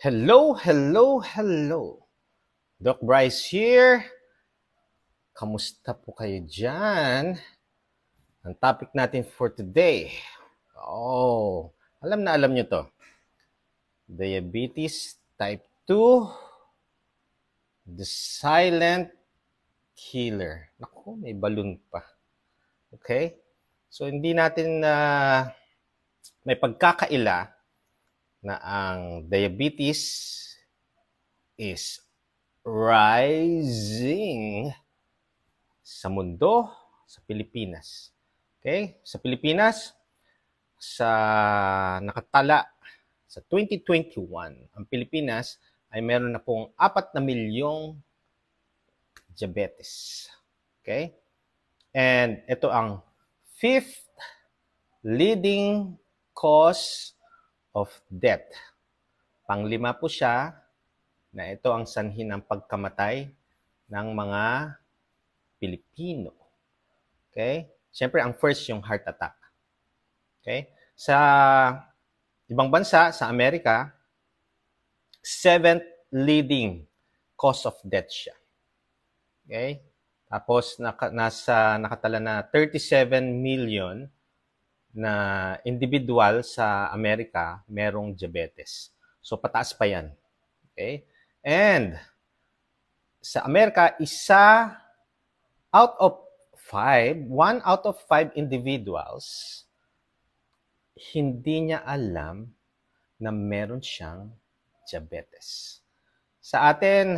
Hello, hello, hello. Doc Bryce here. Kamusta po kayo dyan? Ang topic natin for today. Alam na alam nyo to. Diabetes type 2, the silent killer. Naku, may balloon pa. Okay? So, hindi natin may pagkakaila na ang diabetes is rising sa mundo, sa Pilipinas. Okay? Sa Pilipinas, nakatala sa 2021, ang Pilipinas ay meron na pong 4 na milyong diabetes. Okay? And ito ang 5th leading cause of death. Pang-5 po siya na ito ang sanhi ng pagkamatay ng mga Pilipino. Okay? Siyempre, ang first yung heart attack. Okay? Sa ibang bansa, sa Amerika, 7th leading cause of death siya. Okay? Tapos, nakatala na 37 million na individual sa Amerika merong diabetes. So, pataas pa yan. Okay? And, sa Amerika, 1 out of 5 individuals, hindi niya alam na meron siyang diabetes. Sa atin,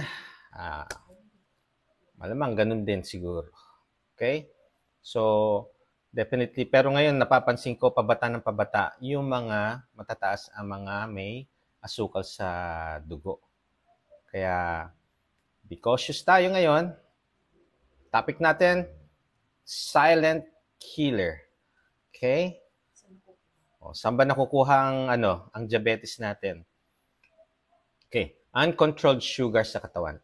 malamang ganun din siguro. Okay? So, definitely. Pero ngayon, napapansin ko, pabata ng pabata, yung mga matataas ang mga may asukal sa dugo. Kaya, be cautious tayo ngayon. Topic natin, silent killer. Okay? Saan ba nakukuha ang diabetes natin? Okay. Uncontrolled sugar sa katawan.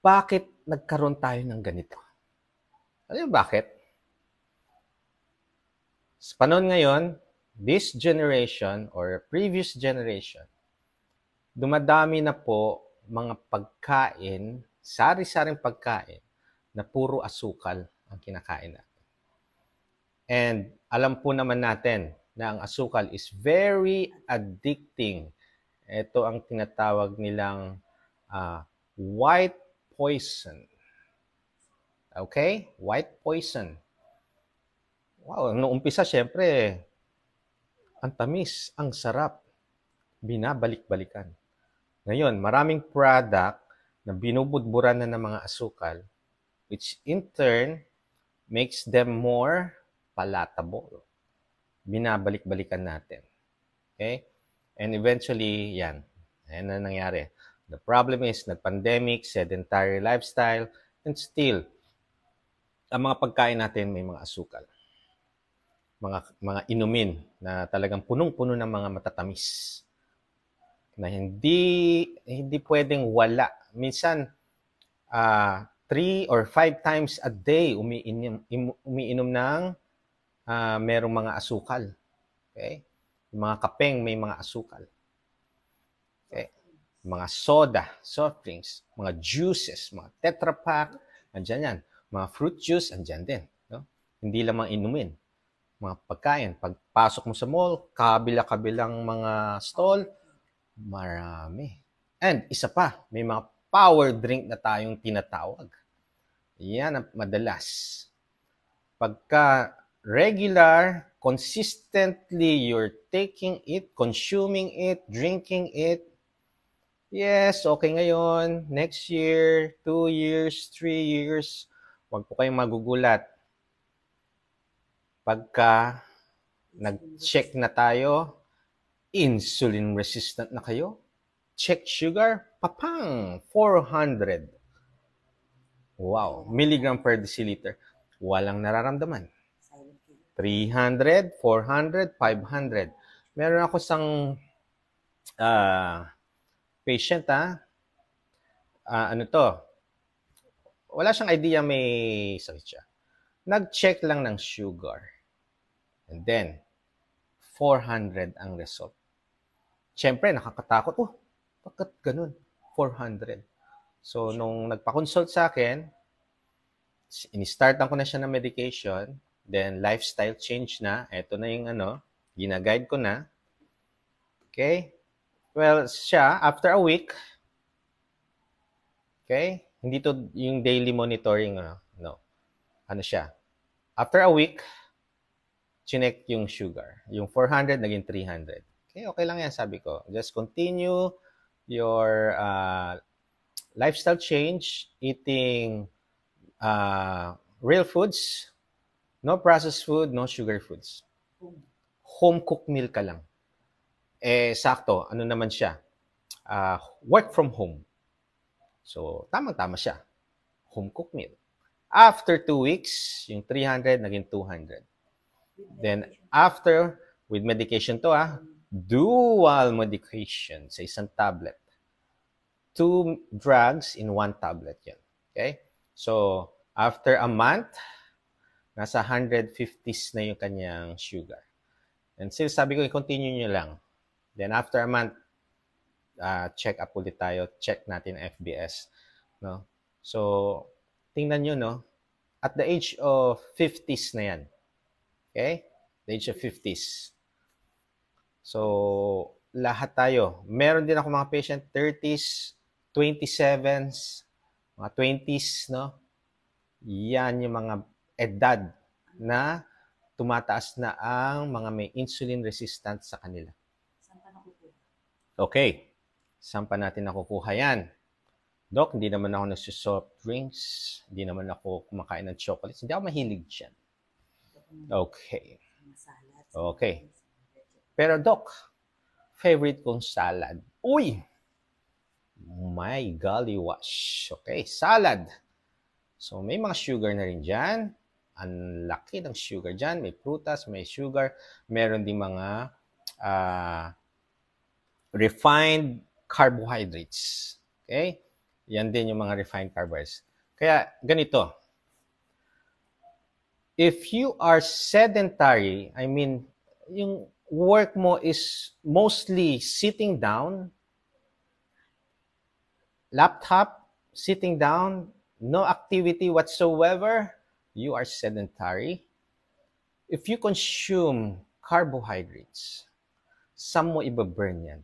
Bakit nagkaroon tayo ng ganito? Alam mo bakit? Sa panahon ngayon, this generation or previous generation, dumadami na po mga pagkain, sari-saring pagkain, na puro asukal ang kinakain natin. And alam po naman natin na ang asukal is very addicting. Ito ang tinatawag nilang white poison. Okay? White poison. Wow, noong umpisa, syempre, ang tamis, ang sarap, binabalik-balikan. Ngayon, maraming product na binubudburan na ng mga asukal, which in turn makes them more palatable. Binabalik-balikan natin. Okay? And eventually, yan na nangyari. The problem is, nag-pandemic, sedentary lifestyle, and still, ang mga pagkain natin may mga asukal. Mga inumin na talagang punong-puno ng mga matatamis. Na hindi pwedeng wala. Minsan, 3 or 5 times a day umiinom ng merong mga asukal. Okay? Mga kapeng may mga asukal. Okay? Mga soda, soft drinks, mga juices, mga Tetra Pak, andyan yan. Mga fruit juice, andyan din. No? Hindi lamang inumin. Mga pagkain. Pagpasok mo sa mall, kabila-kabilang mga stall, marami. And isa pa, may mga power drink na tayong tinatawag. Yan ang madalas. Pagka regular, consistently you're taking it, consuming it, drinking it, yes, okay ngayon, next year, 2 years, 3 years, huwag po kayong magugulat. Pagka nag-check na tayo, insulin resistant na kayo, check sugar, papang, 400. Wow, milligram per deciliter. Walang nararamdaman. 300, 400, 500. Meron ako isang patient, wala siyang idea may sakit siya. Nag-check lang ng sugar. And then, 400 ang result. Siyempre, nakakatakot. Bakit ganun? 400. So, nung nagpa-consult sa akin, in-startan ko na siya ng medication, then lifestyle change na. Ito na yung gina-guide ko na. Okay? Well, siya, after a week, okay? Hindi to yung daily monitoring, no. Ano siya? After a week, chinek yung sugar. Yung 400, naging 300. Okay, okay lang yan, sabi ko. Just continue your lifestyle change, eating real foods, no processed food, no sugar foods. Home cooked meal ka lang. Sakto, ano naman siya? Work from home. So, tamang-tama siya. Home cooked meal. After 2 weeks, yung 300 naging 200. Then, after, with medication to dual medication sa isang tablet. 2 drugs in 1 tablet yan. Okay? So, after a month, nasa 150s na yung kanyang sugar. And still, sabi ko, i-continue nyo lang. Then, after a month, check up ulit tayo. Check natin FBS. No? So, tingnan nyo, no? At the age of 50s na yan. Okay? The age of 50s. So, lahat tayo. Meron din ako mga patient, 30s, 27s, mga 20s, no? Yan yung mga edad na tumataas na ang mga may insulin resistant sa kanila. Okay. Saan pa natin nakukuha yan? Doc, hindi naman ako nagsusoft drinks. Hindi naman ako kumakain ng chocolates. Hindi ako mahilig dyan. Okay. Okay. Pero Doc, favorite kong salad. Uy! My golly wash. Okay, salad. So, may mga sugar na rin dyan. Ang laki ng sugar dyan. May prutas, may sugar. Meron din mga refined carbohydrates. Okay? Yan din yung mga refined carbohydrates. Kaya, ganito. If you are sedentary, I mean, yung work mo is mostly sitting down, laptop, sitting down, no activity whatsoever, you are sedentary. If you consume carbohydrates, saan mo ibaburn yan?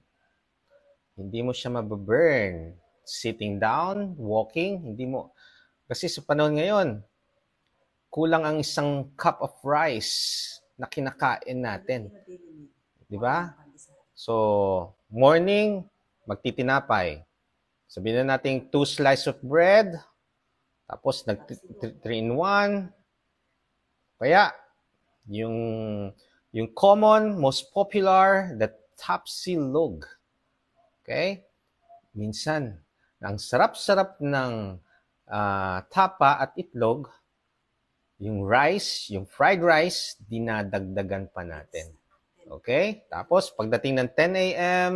Hindi mo siya mababurn. Sitting down, walking, hindi mo. Kasi sa panahon ngayon, kulang ang isang cup of rice na kinakain natin. Di ba? So, morning, magtitinapay. Sabihin na natin 2 slices of bread, tapos 3-in-1. Kaya, yung common, most popular, the tapsilog. Okay? Minsan, ang sarap-sarap ng tapa at itlog, yung rice, yung fried rice, dinadagdagan pa natin. Okay? Tapos, pagdating ng 10 a.m.,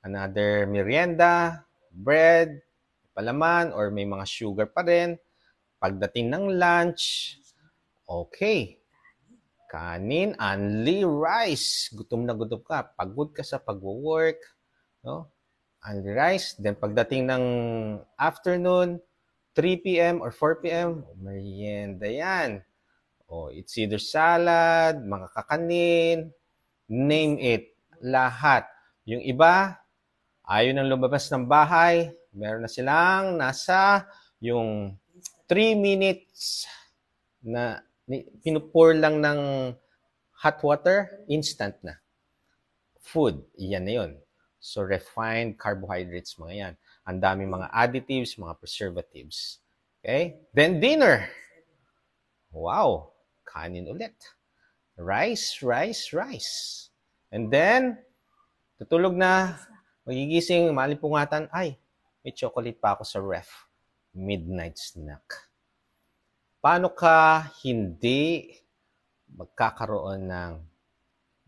another merienda, bread, palaman, or may mga sugar pa rin. Pagdating ng lunch, okay. Kanin, only rice. Gutom na gutom ka. Pagod ka sa pag-work. No? Only rice. Then pagdating ng afternoon, 3 p.m. or 4 p.m., merienda yan. It's either salad, mga kakanin, name it. Lahat. Yung iba, ayaw nang lumabas ng bahay, meron na silang nasa yung 3 minutes na pinupour lang ng hot water, instant na. Food, yan na yun. So, refined carbohydrates, mga yan. Ang dami mga additives, mga preservatives. Okay? Then, dinner. Wow! Kanin ulit. Rice, rice, rice. And then, tutulog na. Magigising, malimpungatan, ay, may chocolate pa ako sa ref. Midnight snack. Paano ka hindi magkakaroon ng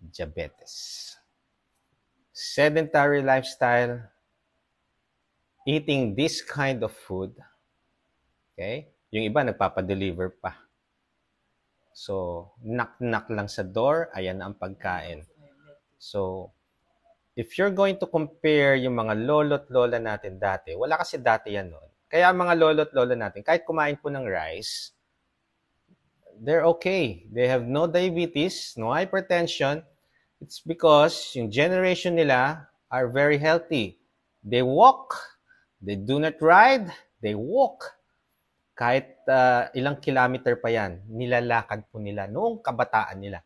diabetes? Sedentary lifestyle, eating this kind of food, okay? Yung iba nagpapadeliver pa. So, knock-knock lang sa door, ayan na ang pagkain. So, if you're going to compare yung mga lolo't lola natin dati, wala kasi dati yan noon. Kaya mga lolo't lola natin, kahit kumain po ng rice, they're okay. They have no diabetes, no hypertension. It's because yung generation nila are very healthy. They walk, they do not ride, they walk. Kahit ilang kilometer pa yan, nilalakad po nila noong kabataan nila.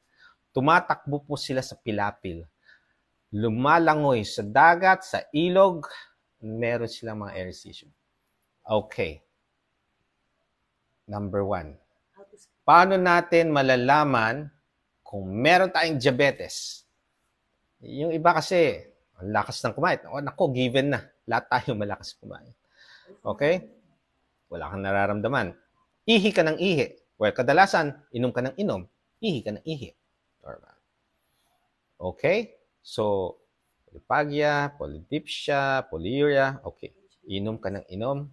Tumatakbo po sila sa pilapil. Lumalangoy sa dagat, sa ilog, meron silang mga ehersisyo. Okay. Number 1. Paano natin malalaman kung meron tayong diabetes? Yung iba kasi, ang lakas ng kumain. O, nako, given na. Lahat tayo malakas kumain. Okay? Wala kang nararamdaman. Ihi ka ng ihi. Well, kadalasan, inom ka ng inom. Ihi ka ng ihi. Normal. Okay? So, polyphagia, polydipsia, polyuria, okay. Inom ka ng inom,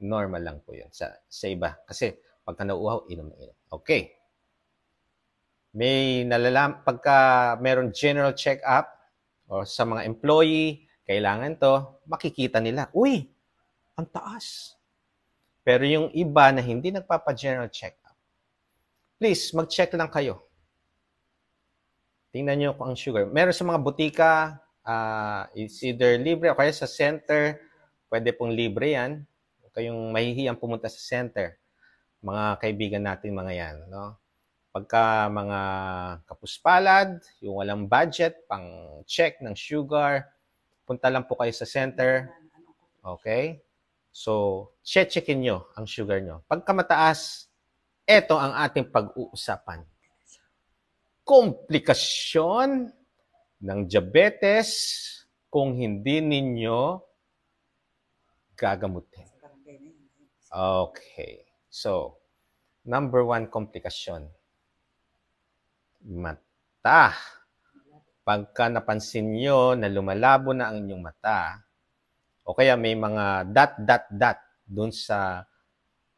normal lang po yun sa iba. Kasi, pagka nauuhaw, inom ng inom. Okay. May pagka meron general check-up o sa mga employee, kailangan to, makikita nila, uy, ang taas. Pero yung iba na hindi nagpapa-general check-up, please, mag-check lang kayo. Tingnan nyo kung ang sugar. Meron sa mga butika, it's either libre o kaya sa center, pwede pong libre yan. Huwag kayong mahihiyang pumunta sa center. Mga kaibigan natin mga yan. No? Pagka mga kapuspalad, yung walang budget, pang check ng sugar, punta lang po kayo sa center. Okay? So, checkin nyo ang sugar nyo. Pagka mataas, ito ang ating pag-uusapan. Komplikasyon ng diabetes kung hindi ninyo gagamutin. Okay. So, number 1 komplikasyon. Mata. Pagka napansin nyo na lumalabo na ang inyong mata, o kaya may mga dot dun sa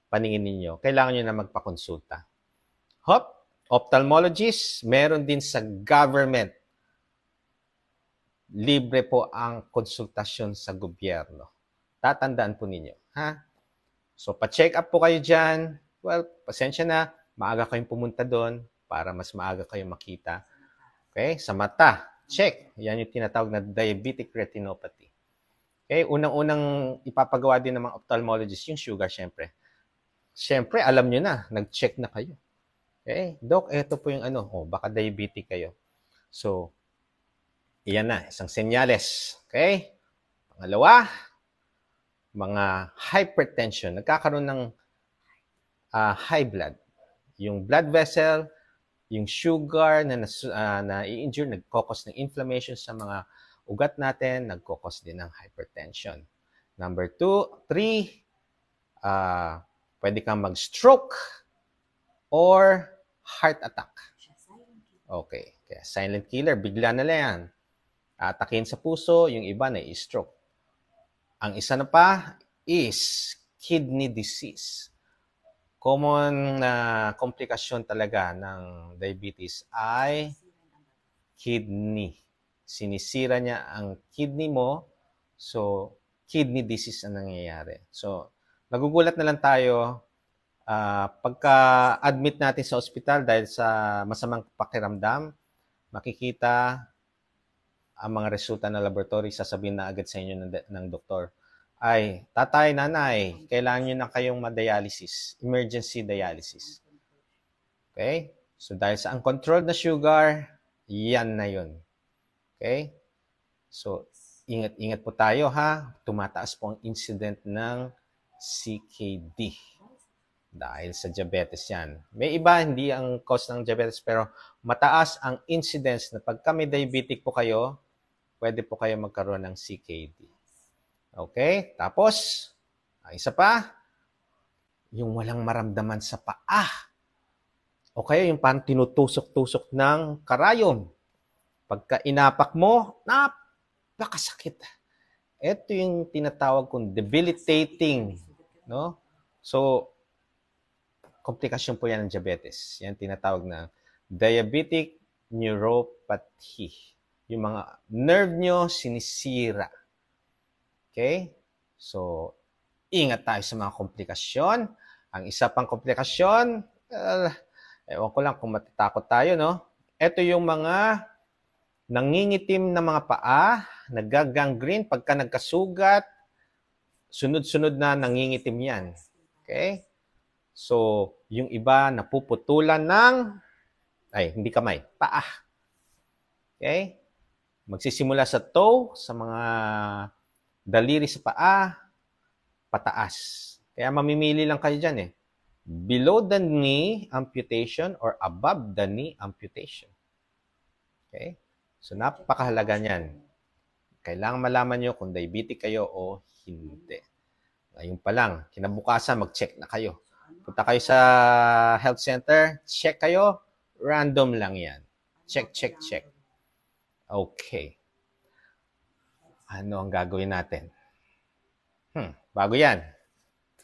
paningin ninyo, kailangan nyo na magpakonsulta. Ophthalmologist, meron din sa government. Libre po ang konsultasyon sa gobyerno. Tatandaan po ninyo. Ha? So, pa-check up po kayo dyan. Well, pasensya na. Maaga kayong pumunta doon para mas maaga kayong makita. Okay? Sa mata, check. Yan yung tinatawag na diabetic retinopathy. Okay? Unang-unang ipapagawa din ng mga ophthalmologist yung sugar, syempre. Syempre, alam nyo na. Nag-check na kayo. Okay? Doc, eto po yung baka diabetic kayo. So, iyan na. Isang senyales. Okay? Pangalawa, mga hypertension. Nagkakaroon ng high blood. Yung blood vessel, yung sugar na i-injure, nagkokos ng inflammation sa mga ugat natin, nagkokos din ng hypertension. Number 2, 3, pwede kang mag-stroke or heart attack. Okay. Kaya silent killer, bigla na lang yan. Atakin sa puso, yung iba na i-stroke. Ang isa na pa is kidney disease. Common na komplikasyon talaga ng diabetes ay kidney. Sinisira niya ang kidney mo, so kidney disease ang nangyayari. So, nagugulat na lang tayo pagka-admit natin sa ospital dahil sa masamang pakiramdam, makikita ang mga resulta ng laboratory, sasabihin na agad sa inyo ng doktor, ay, tatay, nanay, kailangan nyo na kayong ma-dialysis, emergency dialysis. Okay? So, dahil sa uncontrolled na sugar, yan na yun. Okay? So, ingat-ingat po tayo ha. Tumataas po ang incident ng CKD. Dahil sa diabetes yan. May iba, hindi ang cause ng diabetes, pero mataas ang incidence na pagka may diabetic po kayo, pwede po kayo magkaroon ng CKD. Okay? Tapos, ang isa pa, yung walang maramdaman sa paa. O kaya yung parang tinutusok-tusok ng karayom. Pagka inapak mo, napakasakit. Ito yung tinatawag kong debilitating. No? So, komplikasyon po yan ng diabetes. Yan tinatawag na diabetic neuropathy. yung mga nerve nyo sinisira. Okay? So, ingat tayo sa mga komplikasyon. Ang isa pang komplikasyon, ewan ko lang kung matatakot tayo, no? Ito yung mga nangingitim na mga paa, nagagangrene, pagka nagkasugat, sunod-sunod na nangingitim yan. Okay? So, yung iba napuputulan ng, hindi kamay, paa. Okay? Magsisimula sa toe, sa mga daliri sa paa, pataas. Kaya mamimili lang kayo dyan eh. Below the knee amputation or above the knee amputation. Okay? So, napakahalaga niyan. Kailangan malaman nyo kung diabetic kayo o hindi. Ngayon pa lang, kinabukasan, mag-check na kayo. Punta kayo sa health center, check kayo, random lang yan. Check, check, check. Okay. Ano ang gagawin natin? Bago yan,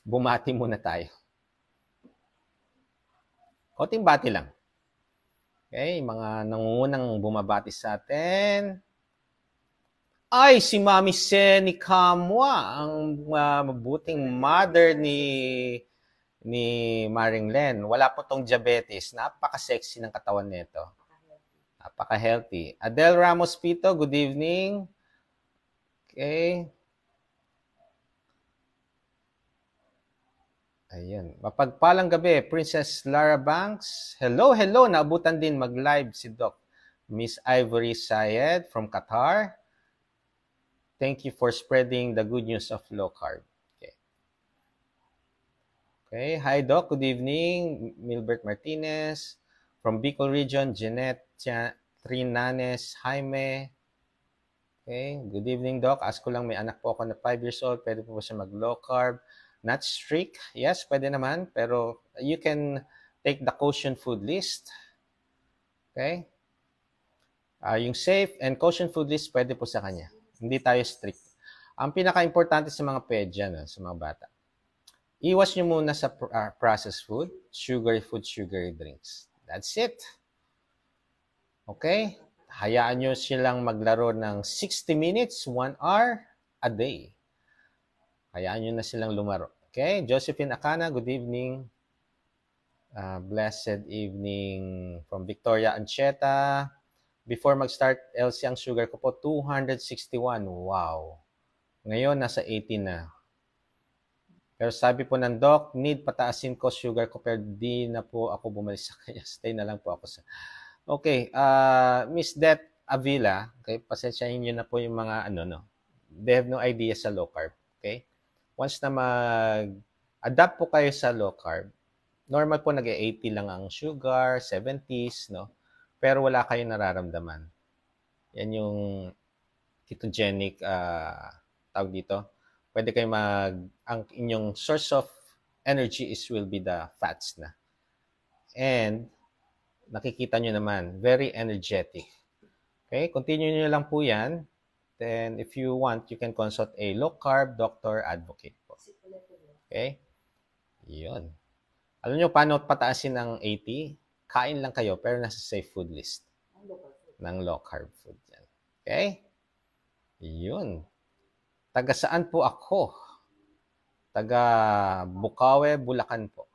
bumati muna tayo. Konting bati lang. Okay, mga nangungunang bumabati sa atin. Ay, si Mami Seni Kamwa, ang mabuting mother ni Maring Len. Wala po tong diabetes. Napaka-sexy ng katawan nito. Napaka-healthy. Adele Ramos Pito, good evening. Okay. Ayun. Mapagpalang gabi, Princess Lara Banks. Hello, hello. Naabutan din mag-live si Doc. Miss Ivory Syed from Qatar. Thank you for spreading the good news of low carb. Okay. Okay. Hi, Doc. Good evening. Milbert Martinez. From Bicol Region, Jeanette Trinanes Jaime. Okay. Good evening, Doc. Ask ko lang, may anak po ako na 5 years old. Pwede po siya mag-low carb? Not strict. Yes, pwede naman. Pero you can take the caution food list. Okay? Yung safe and caution food list, pwede po sa kanya. Hindi tayo strict. Ang pinaka-importante sa mga pedya, sa mga bata, iwas nyo muna sa processed food, sugary drinks. That's it. Okay? Hayaan nyo silang maglaro ng 60 minutes, 1 hour a day. Hayaan nyo na silang lumaro. Okay? Josephine Akana, good evening. Blessed evening from Victoria Ancheta. Before mag-start, LC, ang sugar ko po, 261. Wow. Ngayon, nasa 18 na. Pero sabi po ng doc, need pataasin ko sugar ko, pero di na po ako bumalik sa kanya. Stay na lang po ako sa... Okay. Miss Det Avila, okay, pasensyahin nyo na po yung mga they have no idea sa low carb. Okay? Once na mag-adapt po kayo sa low carb, normal po nag-80 lang ang sugar, 70s, no? Pero wala kayong nararamdaman. Yan yung ketogenic, tawag dito. Pwede kayo ang inyong source of energy will be the fats na. And, nakikita nyo naman, very energetic. Okay? Continue nyo lang po yan. Then, if you want, you can consult a low-carb doctor advocate po. Okay? Yun. Alam nyo, paano pataasin ng 80? Kain lang kayo, pero nasa safe food list. Ng low-carb food yan. Okay? Yun. Taga saan po ako? Taga Bukawe, Bulacan po.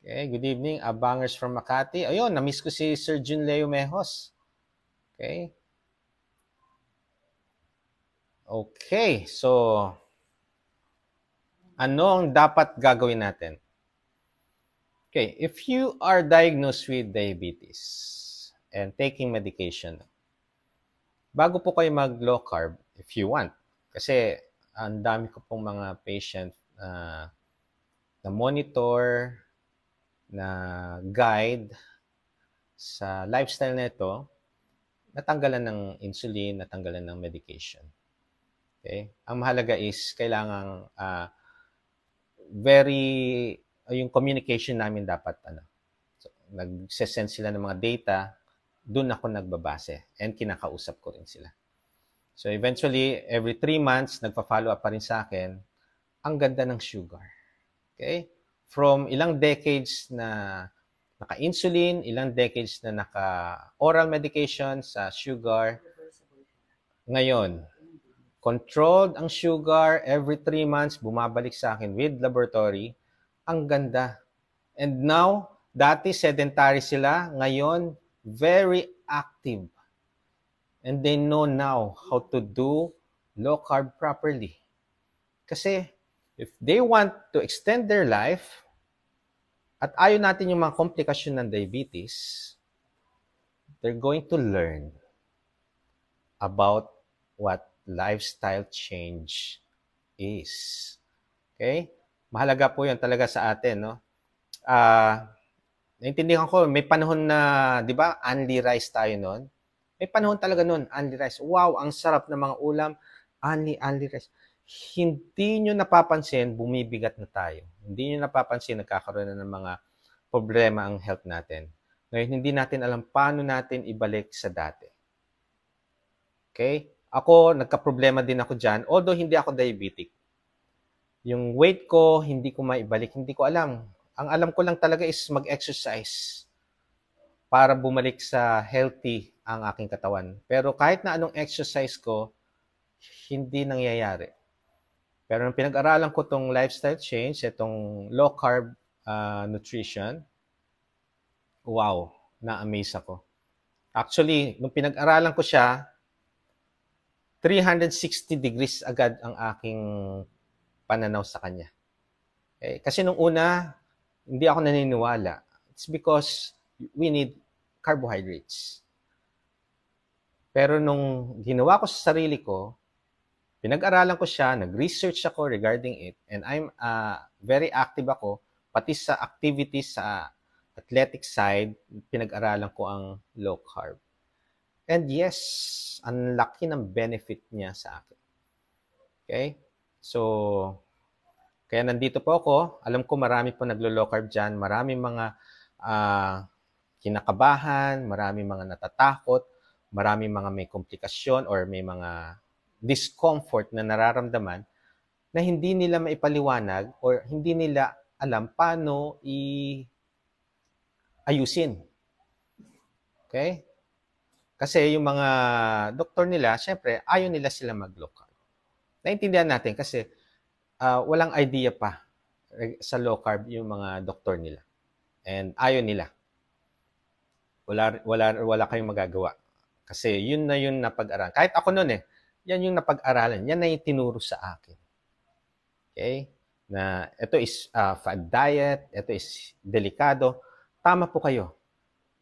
Okay, good evening. Abangers from Makati. Ayun, na-miss ko si Sir Jun Leo Mejos. Okay. Okay, so ano ang dapat gagawin natin? Okay, if you are diagnosed with diabetes and taking medication, bago po kayo mag-low carb, if you want, kasi ang dami ko pong mga patient na monitor, na guide sa lifestyle na ito, natanggalan ng insulin, natanggalan ng medication. Okay? Ang mahalaga is kailangang yung communication namin dapat so, nag-send sila ng mga data, doon ako nagbabase and kinakausap ko rin sila. So eventually, every 3 months, nagpa-follow up pa rin sa akin, ang ganda ng sugar. Okay? From ilang decades na naka-insulin, ilang decades na naka-oral medication sa sugar. Ngayon, controlled ang sugar, every 3 months, bumabalik sa akin with laboratory. Ang ganda. And now, dati sedentary sila, ngayon, very active. And they know now how to do low carb properly. Kasi, if they want to extend their life, at ayaw natin yung mga komplikasyon ng diabetes, they're going to learn about what lifestyle change is. Okay? Mahalaga po yun talaga sa atin, no? Naintindihan ko, may panahon na, di ba, only rice tayo noon. May panahon talaga noon, only rice. Wow, ang sarap ng mga ulam, only rice. Hindi nyo napapansin, bumibigat na tayo. Hindi nyo napapansin, nagkakaroon na ng mga problema ang health natin. Ngayon, hindi natin alam paano natin ibalik sa dati. Okay? Ako, nagka-problema din ako dyan, although hindi ako diabetic. Yung weight ko, hindi ko maibalik, hindi ko alam. Ang alam ko lang talaga is mag-exercise para bumalik sa healthy ang aking katawan. Pero kahit na anong exercise ko, hindi nangyayari. Pero nung pinag-aralan ko itong lifestyle change, itong low carb nutrition, wow, na-amaze ako. Actually, nung pinag-aralan ko siya, 360 degrees agad ang aking pananaw sa kanya. Okay? Kasi nung una, hindi ako naniniwala. It's because we need carbohydrates. Pero nung ginawa ko sa sarili ko, pinag-aralan ko siya, nag-research ako regarding it, and I'm very active ako, pati sa activities sa athletic side, pinag-aralan ko ang low carb. And yes, ang laki ng benefit niya sa akin. Okay? So, kaya nandito po ako. Alam ko marami po naglo-low carb dyan. Marami mga kinakabahan, marami mga natatakot, marami mga may komplikasyon or may mga discomfort na nararamdaman na hindi nila maipaliwanag or hindi nila alam paano ayusin. Okay? Kasi yung mga doktor nila, syempre, ayaw nila sila mag-low carb. Naintindihan natin kasi walang idea pa sa low carb yung mga doktor nila. And ayaw nila. Wala kayong magagawa. Kasi yun na yun napag-aralan. Kahit ako noon yan yung napag-aralan. Yan na yung tinuro sa akin. Okay? Na ito is fad diet, ito is delikado. Tama po kayo.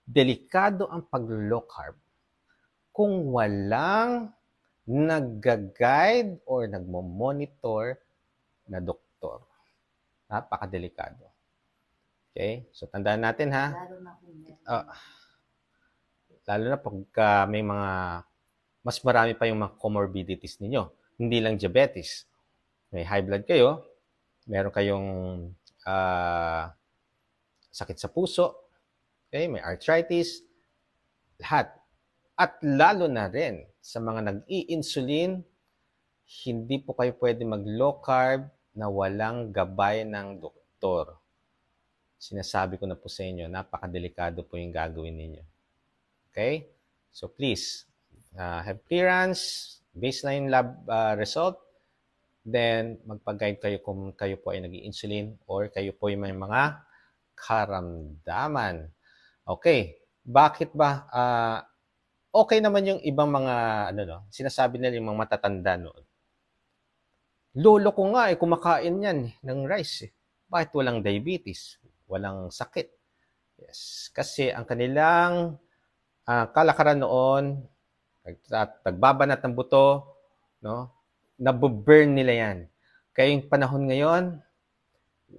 Delikado ang pag-low carb kung walang nag-guide or nagmo-monitor na doktor. Napakadelikado. Okay? So, tandaan natin ha. Lalo na pagka may mga mas marami pa yung mga comorbidities ninyo. Hindi lang diabetes. May high blood kayo, meron kayong sakit sa puso, okay? May arthritis, lahat. At lalo na rin sa mga nag-i-insulin, hindi po kayo pwede mag-low carb na walang gabay ng doktor. Sinasabi ko na po sa inyo, napakadelikado po yung gagawin ninyo. Okay? So please, have clearance, baseline lab result, then magpag-guide kayo kung kayo po ay nag-i-insulin or kayo po ay may mga karamdaman. Okay, bakit ba okay naman yung ibang mga sinasabi nila yung mga matatanda noon. Lolo ko nga kumakain yan ng rice. Bakit walang diabetes? Walang sakit. Yes, kasi ang kanilang kalakaran noon, nagbabanat ng buto, no? Nabuburn nila yan. Kaya yung panahon ngayon,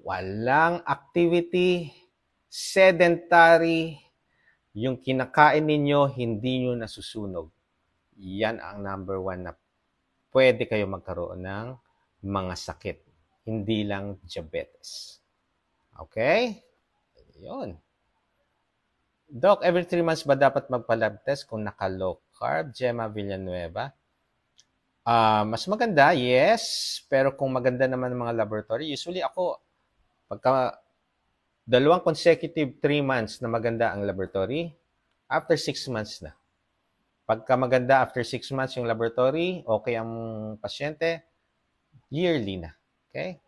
walang activity, sedentary, yung kinakain ninyo, hindi nyo nasusunog. Yan ang number 1 na pwede kayo magkaroon ng mga sakit. Hindi lang diabetes. Okay? Yun. Doc, every 3 months ba dapat magpa-lab test kung naka-low carb? Gemma Villanueva. Mas maganda, yes. Pero kung maganda naman ang mga laboratory, usually ako, pagka Dalawang consecutive 3 months na maganda ang laboratory, after 6 months na. Pagka maganda after 6 months yung laboratory, okay ang pasyente, yearly na. Okay?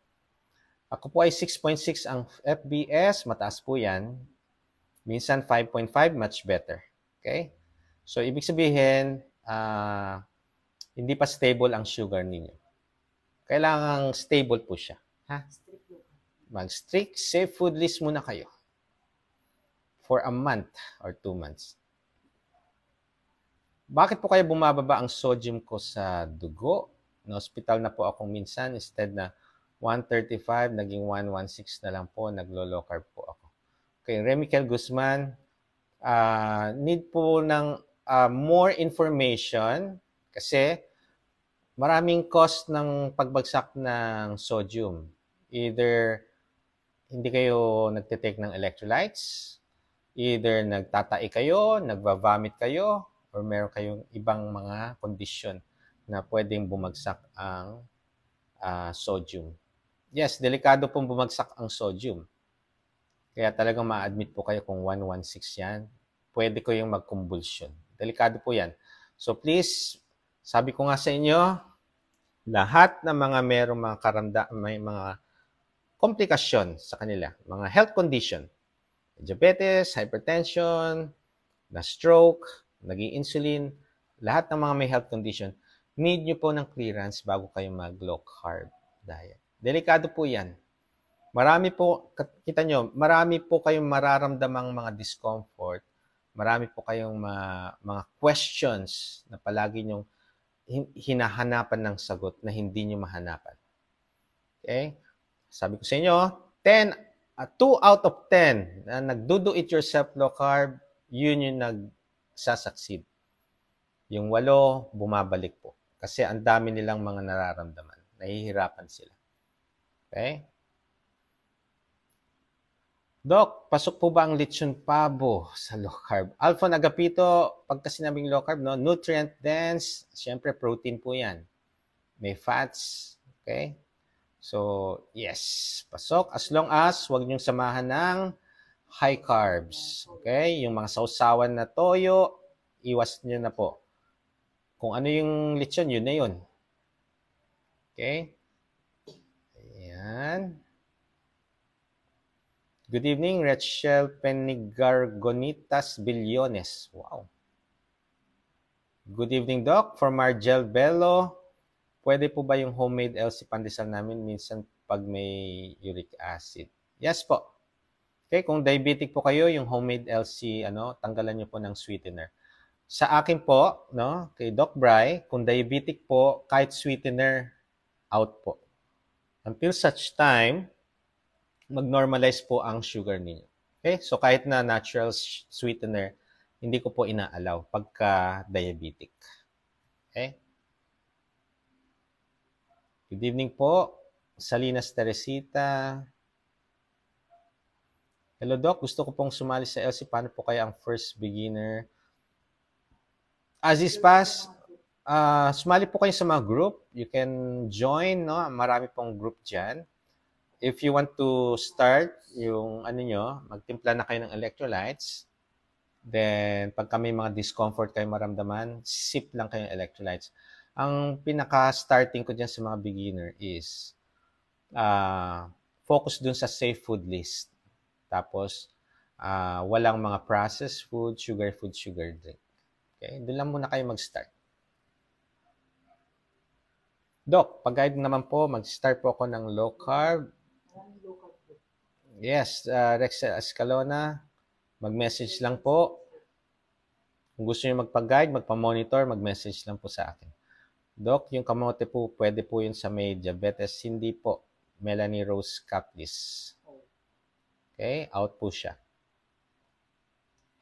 Ako po ay 6.6 ang FBS, mataas po yan. Minsan 5.5, much better. Okay? So, ibig sabihin, hindi pa stable ang sugar ninyo. Kailangang stable po siya. Ha? Mag-strict safe food list muna kayo for a month or 2 months. Bakit po kaya bumababa ang sodium ko sa dugo? Na-hospital na po ako minsan. Instead na 135, naging 116 na lang po. Naglo-low carb po ako. Okay, Remikel Guzman, need po ng more information kasi maraming cause ng pagbagsak ng sodium. Either hindi kayo nagtitake ng electrolytes, either nagtatai kayo, nagva-vomit kayo, or meron kayong ibang mga condition na pwedeng bumagsak ang sodium. Yes, delikado pong bumagsak ang sodium. Kaya talagang ma-admit po kayo kung 116 yan. Pwede ko yung mag-convulsion. Delikado po yan. So please, sabi ko nga sa inyo, lahat ng mga merong mga may mga komplikasyon sa kanila, mga health condition, diabetes, hypertension, na stroke, naging insulin, lahat ng mga may health condition, need nyo po ng clearance bago kayo mag-low carb diet. Delikado po yan. Marami po, kita nyo, marami po kayong mararamdamang mga discomfort, marami po kayong mga questions na palagi nyong hinahanapan ng sagot na hindi nyo mahanapan. Okay? Sabi ko sa inyo, 2 out of 10 na nagdo-do-it-yourself low carb, yun yung nagsasucceed. Yung 8, bumabalik po. Kasi ang dami nilang mga nararamdaman. Nahihirapan sila. Okay? Doc, pasok po ba ang lechon pabo sa low carb? Alphon Agapito, pagka sinabing low carb, no? Nutrient dense, syempre protein po yan. May fats. Okay? So, yes, pasok. As long as huwag niyong samahan ng high carbs. Okay? Yung mga sausawan na toyo, iwas niyo na po. Kung ano yung lechon, yun na yun. Okay? Ayan. Good evening, Rachel Penigargonitas Billones. Wow. Good evening, Doc. For Margel Bello, pwede po ba yung homemade LC pandesal namin minsan pag may uric acid? Yes po. Okay, kung diabetic po kayo, yung homemade LC, tanggalan niyo po ng sweetener. Sa akin po, no, kay Doc Bry, kung diabetic po, kahit sweetener, out po. Until such time, mag-normalize po ang sugar ninyo. Okay? So kahit na natural sweetener, hindi ko po ina-allow pagka diabetic. Okay? Good evening po. Salinas Teresita. Hello Doc, gusto ko pong sumali sa LC. Paano po kaya ang first beginner? Aziz Paz, sumali po kayo sa mga group. You can join, no? Marami pong group dyan. If you want to start yung magtimpla na kayo ng electrolytes, then pagka may mga discomfort kayo maramdaman, sip lang kayo ng electrolytes. Ang pinaka-starting ko dyan sa mga beginner is focus dun sa safe food list. Tapos, walang mga processed food, sugar drink. Okay? Doon lang muna kayo mag-start. Doc, pag-guide naman po, mag-start po ako ng low carb. Yes, Rexel Escalona, mag-message lang po. Kung gusto niyo magpag-guide, magpa-monitor, mag-message lang po sa akin. Doc, yung kamote po, pwede po yun sa may diabetes. Hindi po. Melanie Rose Caplis. Okay, out po siya.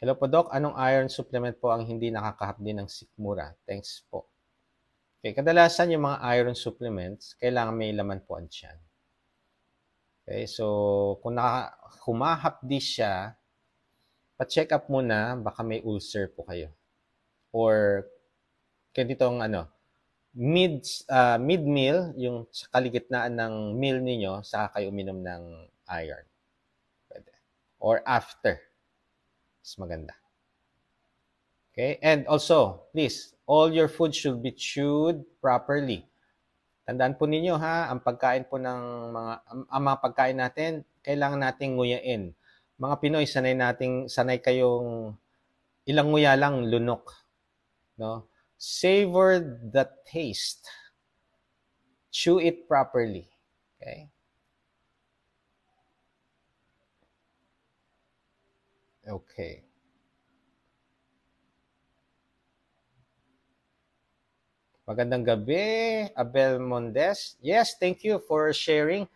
Hello po, Doc. Anong iron supplement po ang hindi nakakahapdi ng sikmura? Thanks po. Okay, kadalasan yung mga iron supplements, kailangan may laman po ang tiyan. Okay, so kung humahapdi siya, pa-check up muna, baka may ulcer po kayo. Or ganitong mid-meal, yung sa kaligitnaan ng meal ninyo, saka kayo uminom ng iron. Pwede. or after. Mas maganda. Okay? And also, please, all your food should be chewed properly. Tandaan po ninyo ha, ang pagkain po ng mga pagkain natin, kailangan nating nguyain. Mga Pinoy, sanay kayong ilang nguya lang lunok, no? Savor the taste. Chew it properly. Okay? Okay. Magandang gabi, Abel Mondes. Yes, thank you for sharing.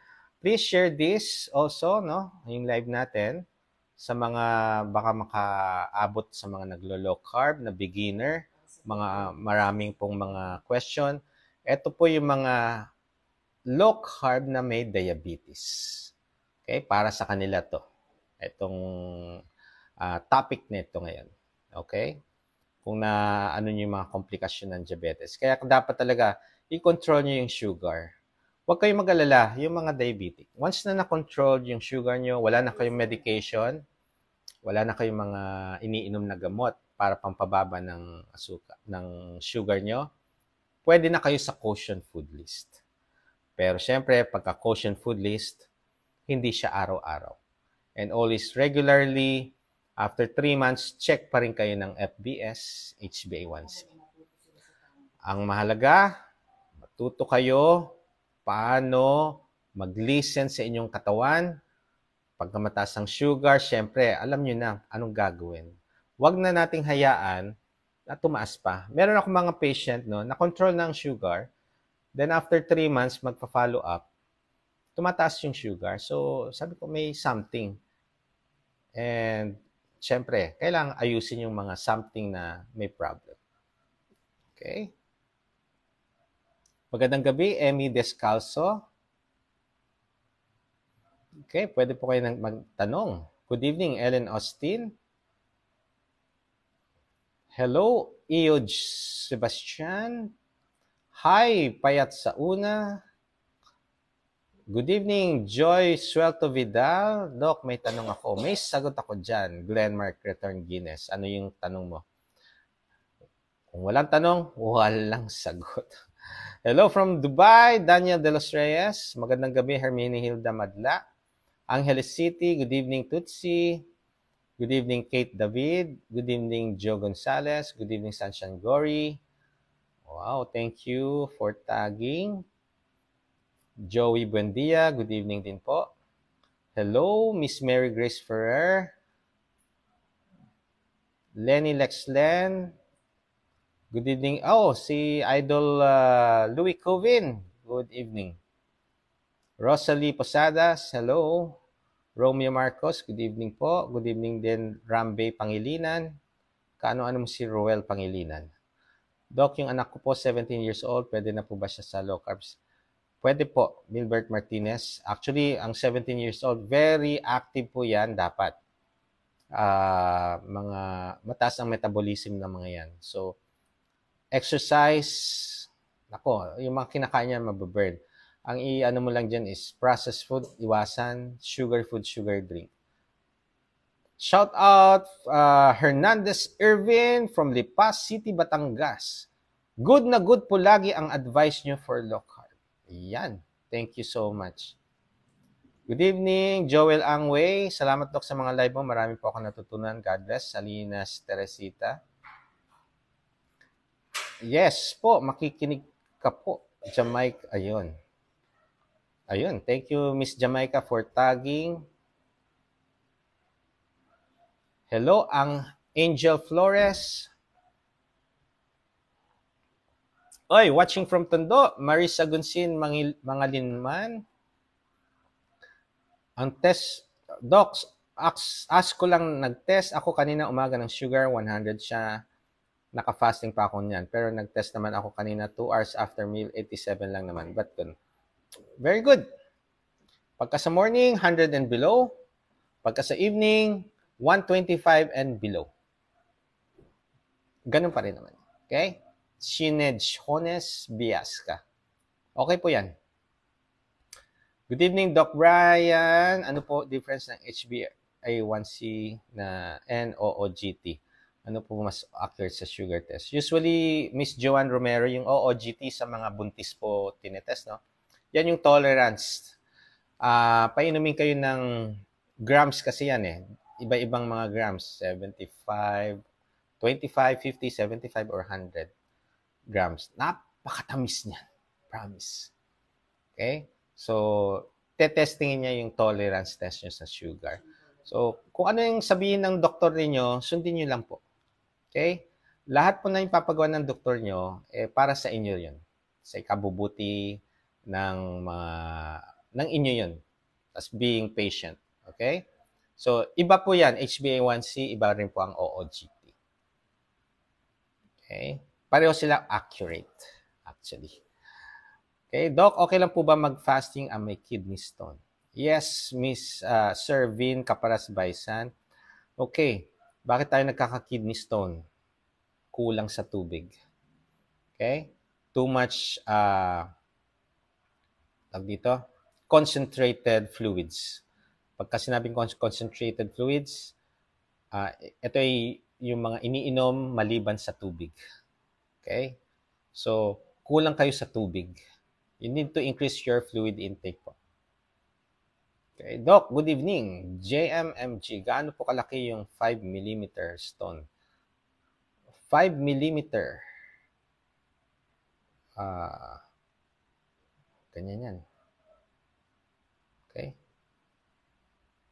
Please share this also, no? Yung live natin sa mga baka makaabot sa mga naglo-low carb na beginner, mga maraming pong mga question. Ito po yung mga low carb na may diabetes. Okay, para sa kanila to. Itong topic nito ngayon. Okay? Kung na ano niyo yung mga komplikasyon ng diabetes. Kaya dapat talaga i-control niyo yung sugar. Huwag kayong mag-alala, yung mga diabetic. Once na na-control yung sugar niyo, wala na kayong medication, wala na kayong mga iniinom na gamot para pampababa ng sugar niyo, pwede na kayo sa caution food list. Pero syempre, pagka caution food list, hindi siya araw-araw. And always regularly, after 3 months, check pa rin kayo ng FBS, HbA1c. Ang mahalaga, matuto kayo paano mag-listen sa inyong katawan. Pagka mataas ang sugar, syempre, alam nyo na anong gagawin. Huwag na nating hayaan na tumaas pa. Meron ako mga patient, no, na-control na ang sugar, then after 3 months, magpa-follow up, tumataas yung sugar. So, sabi ko, may something. And siyempre, kailangan ayusin yung mga something na may problem. Okay? Magandang gabi, Emmy Descalzo. Okay, pwede po kayo magtanong. Good evening, Ellen Austin. Hello, Eoj Sebastian. Hi, Payat Sauna. Good evening, Joy Suelto Vidal. Doc, may tanong ako. May sagot ako dyan. Glenmark Return Guinness. Ano yung tanong mo? Kung walang tanong, walang sagot. Hello from Dubai, Daniel De Los Reyes. Magandang gabi, Hermine Hilda Madla. Angeles City, good evening, Tutsi. Good evening, Kate David. Good evening, Joe Gonzalez. Good evening, Sunshine Gory. Wow, thank you for tagging. Joey Buendia, good evening din po. Hello, Miss Mary Grace Ferrer. Lenny Lexlen. Good evening. Oh, si Idol Louis Covin. Good evening. Rosalie Posadas, hello. Romeo Marcos, good evening po. Good evening din Rambe Pangilinan. Kaano-ano mo si Roel Pangilinan? Doc, yung anak ko po, 17 years old, pwede na po ba siya sa low carbs? Pwede po, Milbert Martinez. Actually, ang 17 years old, very active po yan dapat. Mga mataas ang metabolism ng mga yan. So, exercise, yung mga kinakain niya mababurn. Ang i-ano mo lang dyan is processed food, iwasan, sugar food, sugar drink. Shout out Hernandez Irvin from Lipas City, Batangas. Good na good po lagi ang advice nyo for low carb. Yan. Thank you so much. Good evening, Joel Angway. Salamat, Doc, sa mga live mo. Marami po ako natutunan. God bless. Salinas Teresita. Yes po, makikinig ka po. Jamaica, ayun. Ayun, thank you, Miss Jamaica, for tagging. Hello, ang Angel Flores. Oy, watching from Tondo, Marisa Gunsin, Mangalinman. Ang test, Docs, ask ko lang nag-test ako kanina umaga ng sugar, 100 siya. Naka-fasting pa ako niyan. Pero nag-test naman ako kanina 2 hours after meal, 87 lang naman. But good. Very good. Pagka sa morning, 100 and below. Pagka sa evening, 125 and below. Ganun pa rin naman. Okay? Shinej Hones Biasca. Okay po yan. Good evening, Doc Brian. Ano po difference ng HbA1c na and OOGT. Ano po mas accurate sa sugar test? Usually, Miss Joanne Romero, yung OOGT sa mga buntis po tinetest, no? Yan yung tolerance. Painumin kayo ng grams kasi yan eh. Iba-ibang mga grams. 75, 25, 50, 75, or 100 grams. Napakatamis niyan. Promise. Okay? So, tetestingin niya yung tolerance test niyo sa sugar. So, kung ano yung sabihin ng doktor niyo, sundin niyo lang po. Okay? Lahat po na yung papagawa ng doktor niyo, para sa inyo yun. Sa ikabubuti ng inyo yun. As being patient. Okay? So, iba po yan. HbA1c, iba rin po ang OOGT. Okay? Pareho sila accurate, actually. Okay, Doc, okay lang po ba mag-fasting ang may kidney stone? Yes, Miss Sir Vin Caparas Baisan. Okay, bakit tayo nagkaka-kidney stone? Kulang sa tubig. Okay? Too much, concentrated fluids. Pagka sinabing concentrated fluids, ito ay yung mga iniinom maliban sa tubig. Okay? So, kulang kayo sa tubig. You need to increase your fluid intake po. Okay. Doc, good evening. JMMG, gaano po kalaki yung 5 mm stone? 5 mm. Ganyan yan. Okay.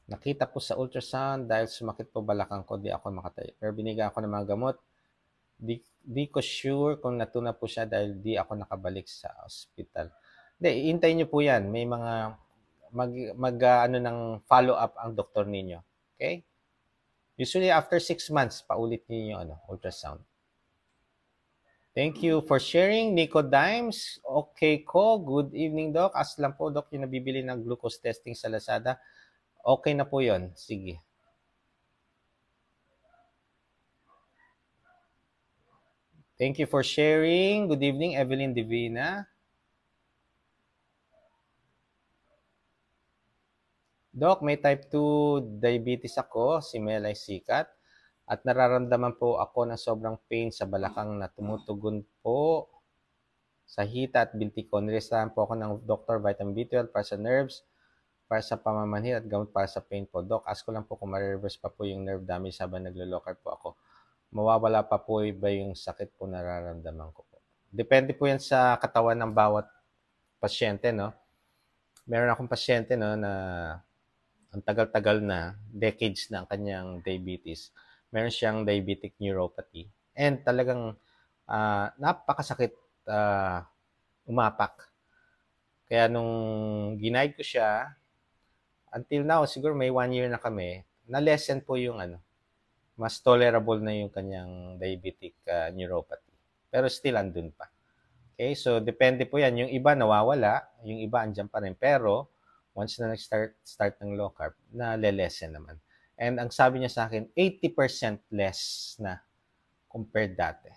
Nakita po sa ultrasound dahil sumakit po balakang ko, di ako makatayo. Pero binigyan ako ng mga gamot. Di ko sure kung natuna po siya dahil di ako nakabalik sa hospital. Hindi, iintayin niyo po yan. May mga ano ng follow-up ang doktor ninyo. Okay? Usually after 6 months, paulit niyo yung ultrasound. Thank you for sharing, Nico Dimes. Okay ko, good evening, Doc. As lang po, Doc, yung nabibili ng glucose testing sa Lazada. Okay na po yon. Sige. Thank you for sharing. Good evening, Evelyn Divina. Doc, may type 2 diabetes ako, si Melay Sikat, at nararamdaman po ako ng sobrang pain sa balakang na tumutugon po sa hita at binti ko. Nilistahan po ako ng Dr. Vitamin B12 para sa nerves, para sa pamamanhid at gamot para sa pain po. Doc, ask ko lang po kung ma-reverse pa po yung nerve damage habang naglo-locker po ako. Mawawala pa po ba yung sakit po nararamdaman ko po? Depende po yan sa katawan ng bawat pasyente, no? Meron akong pasyente, no, na ang tagal-tagal na, decades na ang kanyang diabetes. Meron siyang diabetic neuropathy. And talagang napakasakit umapak. Kaya nung ginaid ko siya, until now, siguro may 1 year na kami, na-lessen po yung mas tolerable na yung kanyang diabetic neuropathy. Pero still andun pa. Okay, so depende po yan. Yung iba nawawala, yung iba andyan pa rin. Pero once na nag-start ng low carb, na-lessen naman. And ang sabi niya sa akin, 80% less na compared dati.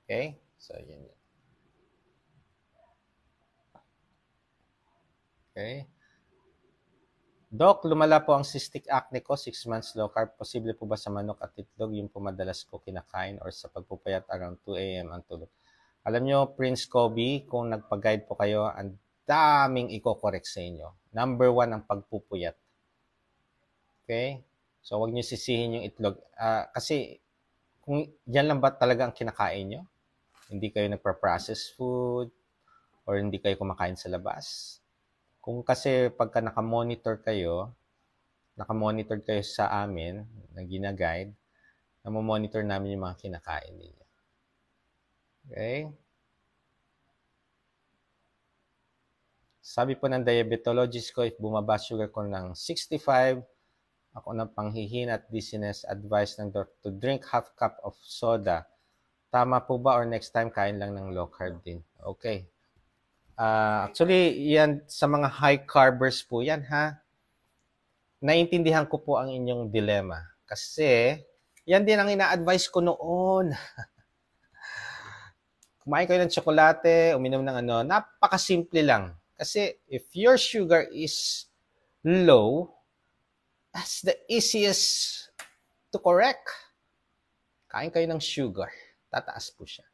Okay? So, yun. Okay? Doc, lumala po ang cystic acne ko, 6 months low carb. Posible po ba sa manok at itlog yung pumadalas ko kinakain or sa pagpupayat around 2 a.m. ang tulog? Alam nyo, Prince Kobe, kung nagpag-guide po kayo, ang daming i-correct sa inyo. Number 1 ang pagpupuyat. Okay? So, huwag nyo sisihin yung itlog. Kasi, kung yan lang ba talaga ang kinakain nyo, hindi kayo nagpa-process food, or hindi kayo kumakain sa labas. Kung kasi pagka nakamonitor kayo sa amin, na gina-guide, namomonitor namin yung mga kinakain ninyo. Okay? Sabi po ng diabetologist ko, if bumaba sugar ko ng 65, ako ng panghihina at dizziness, advice ng doctor to drink half cup of soda. Tama po ba or next time kain lang ng low carb din? Okay. Actually, yan sa mga high carbers po yan, ha? Naintindihan ko po ang inyong dilemma. Kasi, yan din ang ina-advise ko noon. Kumain kayo ng tsokolate, uminom ng napakasimple lang. Kasi, if your sugar is low, That's the easiest to correct. Kain kayo ng sugar. Tataas po siya.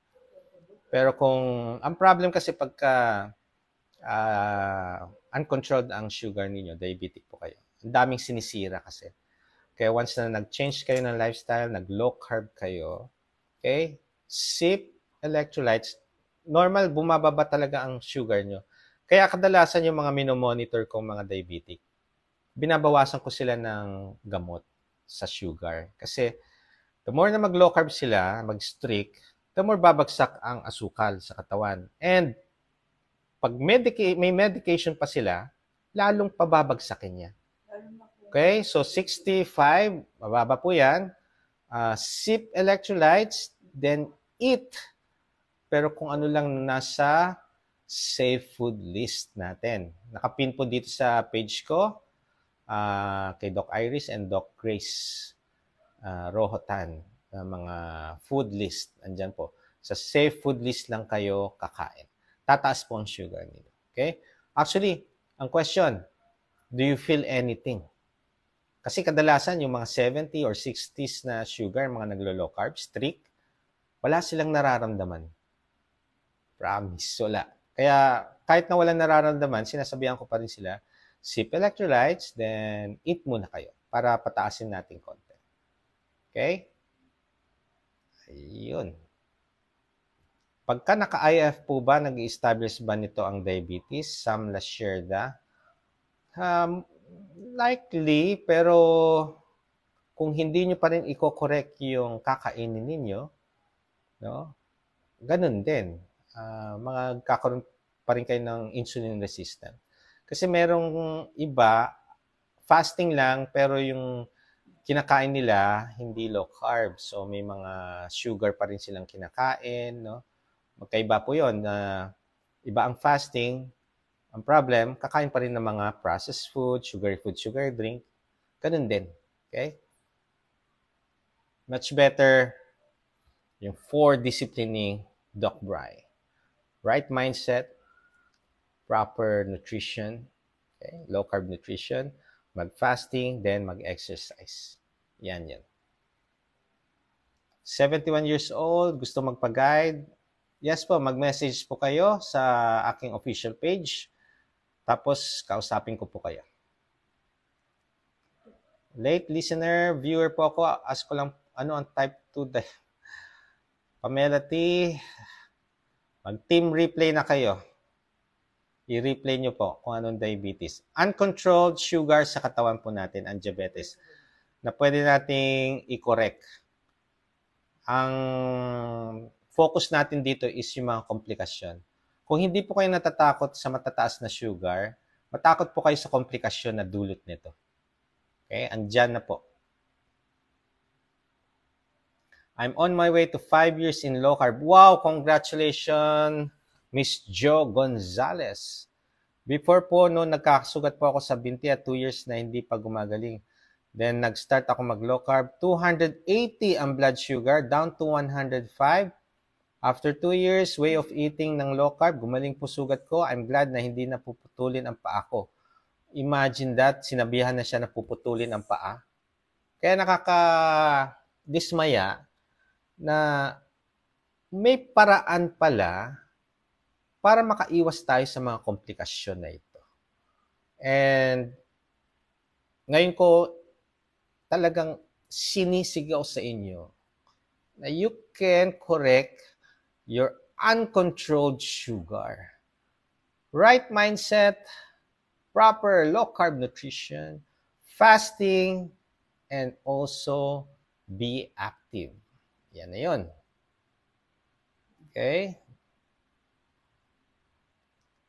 Pero kung, ang problem kasi pagka uncontrolled ang sugar ninyo, diabetic po kayo. Ang daming sinisira kasi. Kaya once na nag-change kayo ng lifestyle, nag-low carb kayo, okay, sip electrolytes, normal, bumababa talaga ang sugar nyo. Kaya kadalasan yung mga minomonitor kong mga diabetic, binabawasan ko sila ng gamot sa sugar. Kasi the more na mag-low carb sila, mag-strict, the more babagsak ang asukal sa katawan. And pag may medication pa sila, lalong pababagsakin niya. Okay, so 65, mababa po yan. Sip electrolytes, then eat. Pero kung ano lang nasa safe food list natin. Nakapin po dito sa page ko, kay Doc Iris and Doc Grace Rohotan, mga food list. Andyan po. Sa safe food list lang kayo kakain. Tataas po ang sugar nila. Okay? Actually, ang question, do you feel anything? Kasi kadalasan yung mga 70 or 60s na sugar, mga naglo-low carb, strict, wala silang nararamdaman. Promise, wala. Kaya kahit na walang nararamdaman, sinasabihan ko pa rin sila, sip electrolytes, then eat muna kayo para pataasin natin konti. Okay? Ayun. Pagka naka-IF po ba, nag-establish ba nito ang diabetes? Sam Lasherda? Likely, pero kung hindi nyo pa rin i-correct yung kakainin ninyo, no? Ganun din. Magkakaroon pa rin kayo ng insulin resistant. Kasi merong iba, fasting lang, pero yung kinakain nila, hindi low carb. So, may mga sugar pa rin silang kinakain, no? Magkaiba po yun. Iba ang fasting. Ang problem, kakain pa rin ng mga processed food, sugar drink. Ganun din. Okay? Much better yung 4 disciplining Doc Bry. Right mindset, proper nutrition, okay? Low carb nutrition, mag-fasting, then mag-exercise. Yan. 71 years old, gusto magpa-guide? Yes po, mag-message po kayo sa aking official page. Tapos, kausapin ko po kayo. Late listener, viewer po ako. Ask ko lang, ano ang type 2? Pamela T, mag-team replay na kayo. I-replay nyo po kung anong diabetes. Uncontrolled sugar sa katawan po natin, ang diabetes, na pwede nating i-correct. Ang focus natin dito is yung mga komplikasyon. Kung hindi po kayo natatakot sa matataas na sugar, matakot po kayo sa komplikasyon na dulot nito. Okay? Andyan na po. I'm on my way to 5 years in low carb. Wow! Congratulations, Miss Jo Gonzalez. Before po, no, nagkakasugat po ako sa binti at 2 years na hindi pa gumagaling. Then, nag-start ako mag-low carb. 280 ang blood sugar, down to 105. After 2 years, way of eating ng low carb, gumaling po sugat ko. I'm glad na hindi na puputulin ang paa ko. Imagine that, sinabihan na siya na puputulin ang paa. Kaya nakaka-dismaya na may paraan pala para makaiwas tayo sa mga komplikasyon na ito. And ngayon ko talagang sinisigaw sa inyo na you can correct your uncontrolled sugar. Right mindset, proper low-carb nutrition, fasting, and also be active. Yan na yun. Okay?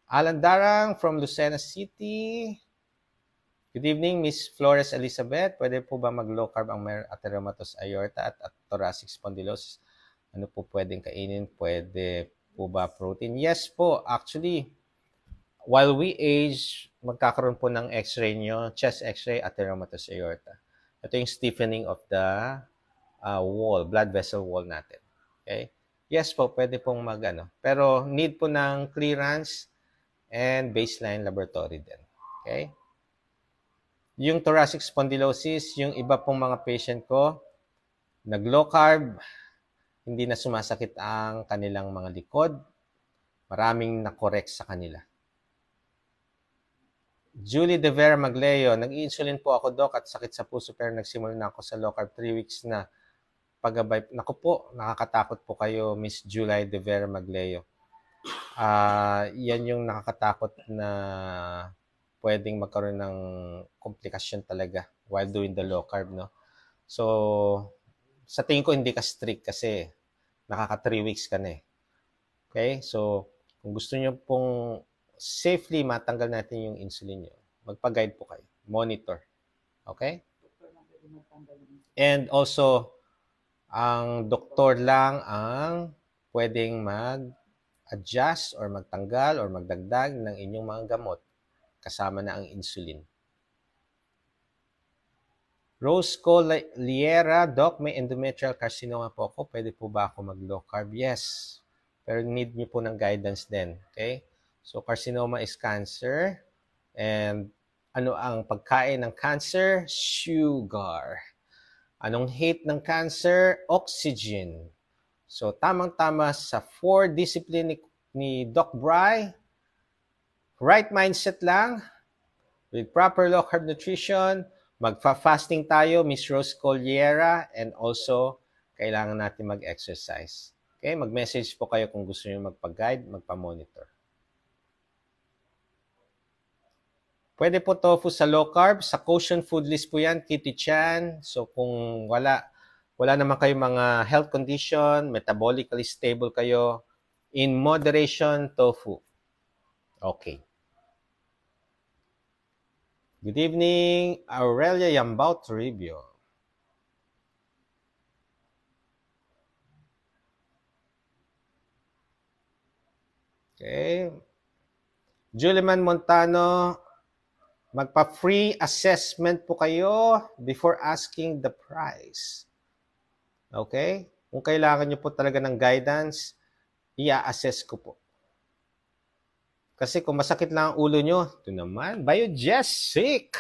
Alan Darang from Lucena City. Good evening, Miss Flores Elizabeth. Pwede po ba mag-low carb ang may atheromatosis aorta at thoracic spondylosis? Ano po pwedeng kainin? Pwede po ba protein? Yes po. Actually, while we age, magkakaroon po ng x-ray nyo, chest x-ray, atheromatosis aorta. Ito yung stiffening of the wall, blood vessel wall natin. Okay? Yes po, pwede pong mag-ano. Pero need po ng clearance and baseline laboratory din. Okay? Yung thoracic spondylosis, yung iba pong mga patient ko, nag-low carb, hindi na sumasakit ang kanilang mga likod. Maraming na-correct sa kanila. Julie De Vera Magleo, nag-insulin po ako, Doc, at sakit sa puso pero nagsimula na ako sa low carb 3 weeks na paggabay. Naku po, nakakatakot po kayo, Miss Julie De Vera Magleo. Yan yung nakakatakot na pwedeng magkaroon ng komplikasyon talaga while doing the low carb, no? So, sa tingin ko hindi ka strict kasi nakaka 3 weeks ka na eh. Okay? So, kung gusto niyo pong safely matanggal natin yung insulin niyo, magpa-guide po kayo. Monitor. Okay? And also, ang doktor lang ang pwedeng mag-adjust or magtanggal or magdagdag ng inyong mga gamot kasama na ang insulin. Rose Liera, Doc, may endometrial carcinoma po ako. Pwede po ba ako mag-low carb? Yes. Pero need niyo po ng guidance din. Okay? So, carcinoma is cancer. And ano ang pagkain ng cancer? Sugar. Anong hate ng cancer? Oxygen. So, tamang-tama sa 4 discipline ni Doc Bry. Right mindset lang. With proper low carb nutrition, magfa-fasting tayo, Miss Rose Colliera, and also, kailangan natin mag-exercise. Okay? Mag-message po kayo kung gusto niyo magpa-guide, magpa-monitor. Pwede po tofu sa low carb. Sa Quotient food list po yan, Kitty Chan. So, kung wala naman kayo mga health condition, metabolically stable kayo, in moderation, tofu. Okay. Good evening, Aurelia Yambao Toribio. Okay. Juliman Montano, magpa-free assessment po kayo before asking the price. Okay? Kung kailangan nyo po talaga ng guidance, i-assess ko po. Kasi kung masakit lang ang ulo nyo, ito naman, Biogesic.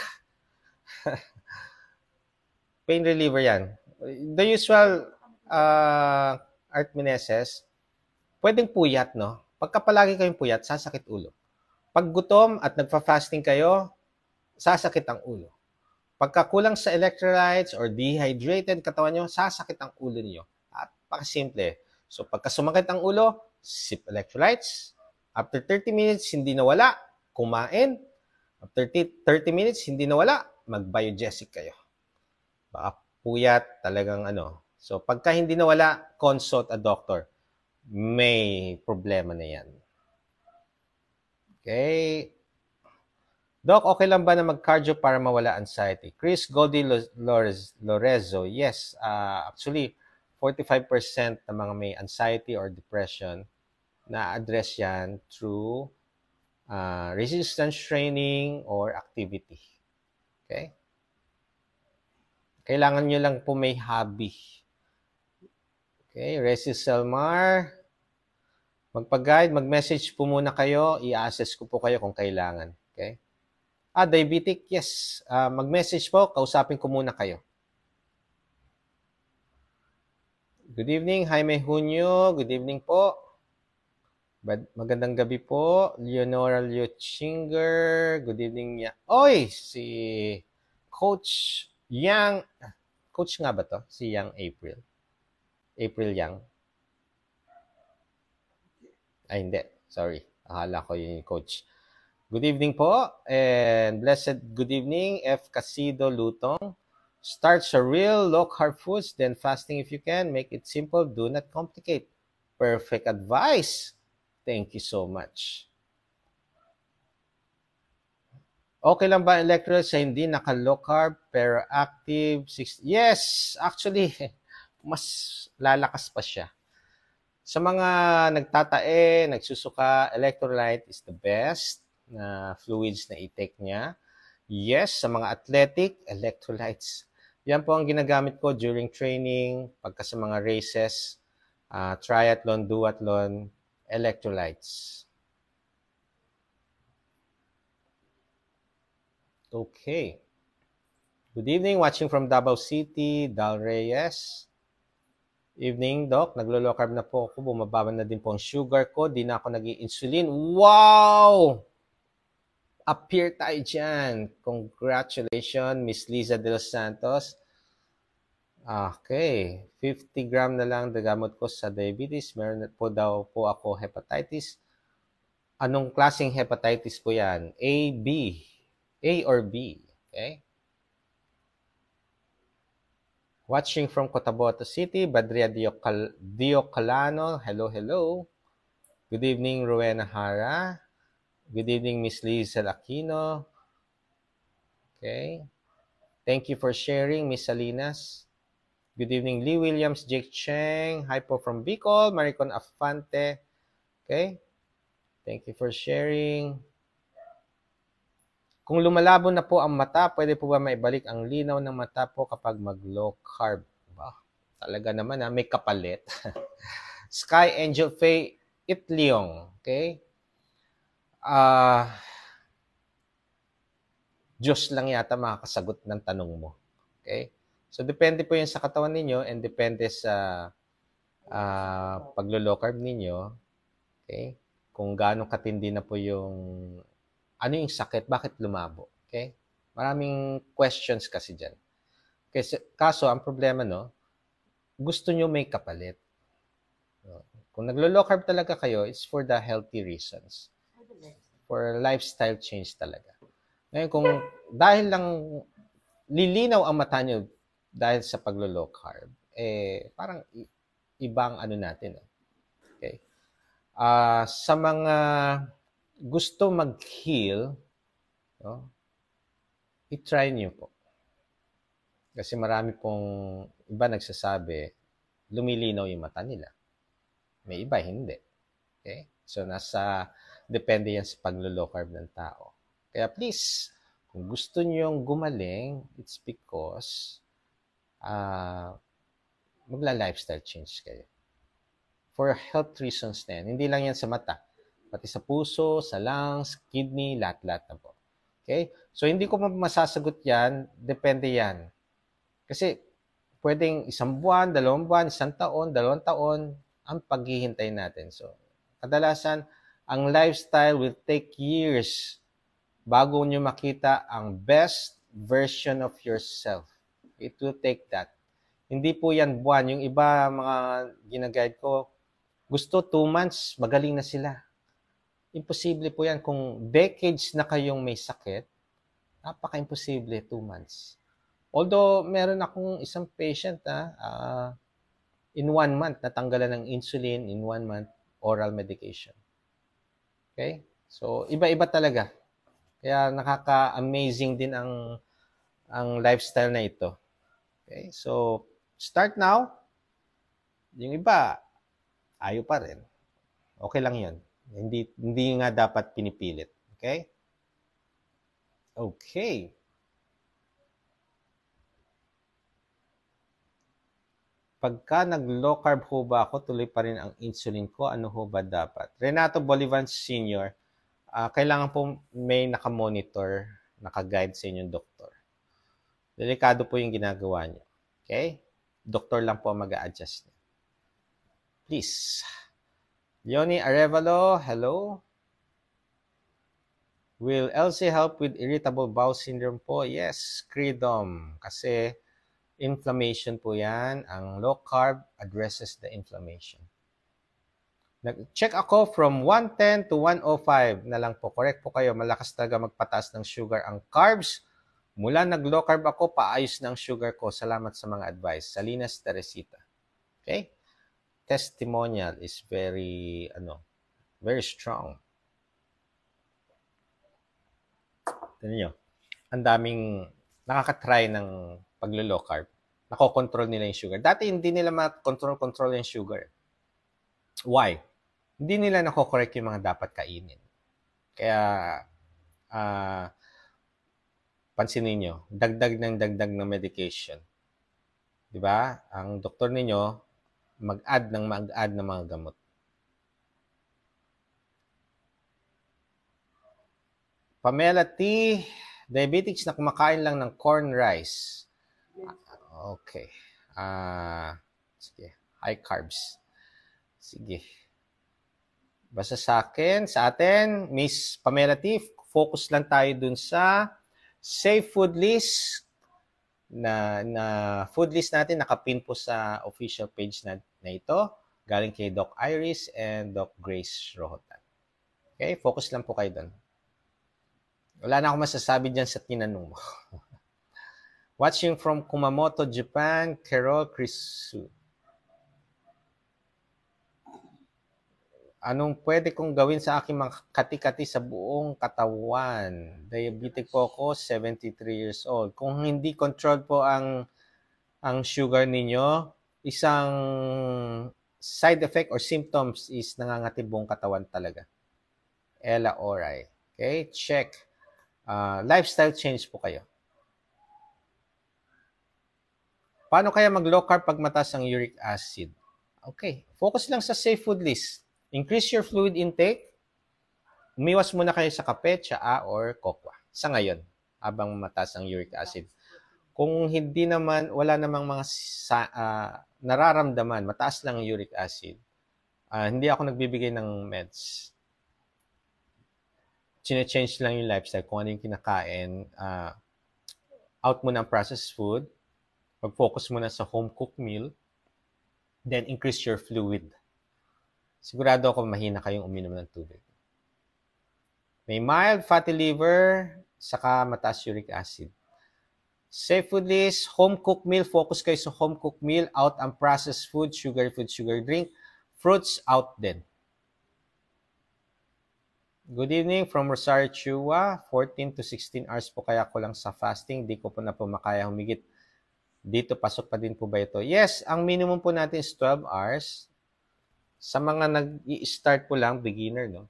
Pain reliever yan. The usual Artmineses, pwedeng puyat, no? Pagka palagi kayong puyat, sasakit ulo. Pag gutom at nagfa-fasting kayo, sasakit ang ulo. Pagka kulang sa electrolytes or dehydrated katawan nyo, sasakit ang ulo niyo. At pakasimple. So pagka sumakit ang ulo, sip electrolytes. After 30 minutes, hindi nawala, kumain. After 30 minutes, hindi nawala, mag-biogesic kayo. Baka puyat, talagang ano. So pagka hindi nawala, consult a doctor. May problema na yan. Okay. Doc, okay lang ba na mag-cardio para mawala anxiety? Chris Goldie Lorezo, yes. Actually, 45% ng mga may anxiety or depression na-address yan through resistance training or activity. Okay? Kailangan nyo lang po may hobby. Okay, Resi Selmar, magpag-guide, mag-message po muna kayo, i-assess ko po kayo kung kailangan. Okay? Diabetic, yes. Mag-message po, kausapin ko muna kayo. Good evening, Jaime Junio. Good evening po. Magandang gabi po. Leonora Liuchinger. Good evening. Oy, si Coach Yang. Coach nga ba to? Si Yang April. April Yang. Ay, hindi. Sorry. Akala ko yung coach. Good evening po, and blessed good evening, F. Casido Lutong. Start sa real low-carb foods, then fasting if you can. Make it simple, do not complicate. Perfect advice. Thank you so much. Okay lang ba electrolytes sa hindi naka-low carb pero active? Yes, actually, mas lalakas pa siya. Sa mga nagtatae, nagsusuka, electrolyte is the best na fluids na i-take niya. Yes, sa mga athletic, electrolytes. Yan po ang ginagamit ko during training, pagka sa mga races, triathlon, duathlon, electrolytes. Okay. Good evening, watching from Davao City, Dal Reyes. Evening, Doc. Naglo-low carb na po ako. Bumababa na din po ang sugar ko. Di na ako nag-i-insulin. Wow! Appear tayo dyan. Congratulations, Miss Liza de los Santos. Okay. 50 gram na lang gamot ko sa diabetes. Meron po daw po ako hepatitis. Anong klaseng hepatitis po yan? A, B. A or B. Okay? Watching from Cotabato City, Badria Diocalano. Hello, hello. Good evening, Rowena Hara. Good evening, Miss Lizel Aquino. Okay. Thank you for sharing, Miss Salinas. Good evening, Lee Williams, Jake Cheng. Hi po from Bicol, Maricon Afante. Okay. Thank you for sharing. Kung lumalabo na po ang mata, pwede po ba maibalik ang linaw ng mata po kapag mag-low carb? Bah, talaga naman may kapalit. Sky Angel Faye Itliong. Okay? Diyos lang yata makakasagot ng tanong mo. Okay? So, depende po yun sa katawan ninyo and depende sa pag-low carb ninyo. Okay? Kung gaano katindi na po yung ano yung sakit, bakit lumabo. Okay? Maraming questions kasi dyan. Kasi, kaso, ang problema, gusto nyo may kapalit. Kung naglo-low carb talaga kayo, it's for the healthy reasons. For lifestyle change talaga. Ngayon, kung dahil lang lilinaw ang mata nyo dahil sa paglo-low carb, parang ibang ano natin. Okay? Sa mga gusto mag-heal, i-try nyo po. Kasi marami pong iba nagsasabi, lumilinaw yung mata nila. May iba, hindi. Okay? So, depende yan sa paglo-low carb ng tao. Kaya please, kung gusto nyong gumaling, it's because magla-lifestyle change kayo. For health reasons na yan. Hindi lang yan sa mata. Pati sa puso, sa lungs, kidney, lahat-lahat na po. Okay? So, hindi ko masasagot yan. Depende yan. Kasi, pwedeng 1 buwan, 2 buwan, 1 taon, 2 taon, ang paghihintay natin. So, kadalasan, ang lifestyle will take years bago nyo makita ang best version of yourself. It will take that. Hindi po yan buwan. Yung iba, mga ginaguide ko, gusto 2 months, magaling na sila. Imposible po yan. Kung decades na kayong may sakit, napaka-imposible 2 months. Although, meron akong isang patient in 1 month, natanggalan ng insulin, in 1 month, oral medication. Okay? So, iba-iba talaga. Kaya nakaka-amazing din ang lifestyle na ito. Okay? So, start now. Yung iba, ayaw pa rin. Okay lang yun. Hindi nga dapat pinipilit. Okay? Okay. Pagka nag-low carb ho ba ako, tuloy pa rin ang insulin ko, ano ho ba dapat? Renato Bolivan Sr., kailangan po may nakamonitor, nakaguide sa inyong doktor. Delikado po yung ginagawa niyo. Okay? Doktor lang po mag-a-adjust niya. Please. Leonie Arevalo, hello. Will LC help with irritable bowel syndrome po? Yes, Credom. Kasi inflammation po yan. Ang low carb addresses the inflammation. Nag-check ako from 110 to 105 na lang po. Correct po kayo. Malakas talaga magpataas ng sugar ang carbs. Mula nag-low carb ako, paayos ng sugar ko. Salamat sa mga advice. Salinas Teresita. Okay? Testimonial is very strong. Tignan nyo. Ang daming nakakatry ng paglo-low carb. Nakokontrol nila yung sugar. Dati hindi nila makontrol yung sugar. Why? Hindi nila nakokorek yung mga dapat kainin. Kaya, pansinin nyo, dagdag ng medication. Diba? Ang doktor ninyo, mag-add ng mga gamot. Pamela T. Diabetics na kumakain lang ng corn rice. Okay. Sige. High carbs. Sige. Basta sa atin, Miss Pamela T, focus lang tayo dun sa safe food list na food list natin. Nakapin po sa official page na ito. Galing kay Doc Iris and Doc Grace Rohotan. Okay? Focus lang po kayo dun. Wala na akong masasabi dyan sa tinanong mo. Watching from Kumamoto, Japan, Carol Krisu. Anong pwede kong gawin sa aking mga kati-kati sa buong katawan? Diabetic po ako, 73 years old. Kung hindi controlled po ang sugar ninyo, isang side effect or symptoms is nangangati buong katawan talaga. Ella Oray. Okay, check. Lifestyle change po kayo. Paano kaya mag-low carb pag mataas ang uric acid? Okay, focus lang sa safe food list. Increase your fluid intake. Umiwas muna kayo sa kape, tsaa, or kokwa. Sa ngayon, habang mataas ang uric acid. Kung hindi naman, wala namang mga nararamdaman, mataas lang ang uric acid, hindi ako nagbibigay ng meds. Chine-change lang yung lifestyle, kung ano yung kinakain. Out muna ang processed food. Mag-focus muna sa home-cooked meal. Then, increase your fluid. Sigurado ako mahina kayong uminom ng tubig. May mild fatty liver, saka mataas uric acid. Safe food list, home-cooked meal. Focus kayo sa home-cooked meal. Out ang processed food, sugar drink. Fruits, out din. Good evening from Rosario Chua. 14 to 16 hours po kaya ko lang sa fasting. Di ko po na po makaya humigit. Dito, pasok pa din po ba ito? Yes, ang minimum po natin is 12 hours. Sa mga nag-i-start po lang, beginner, no?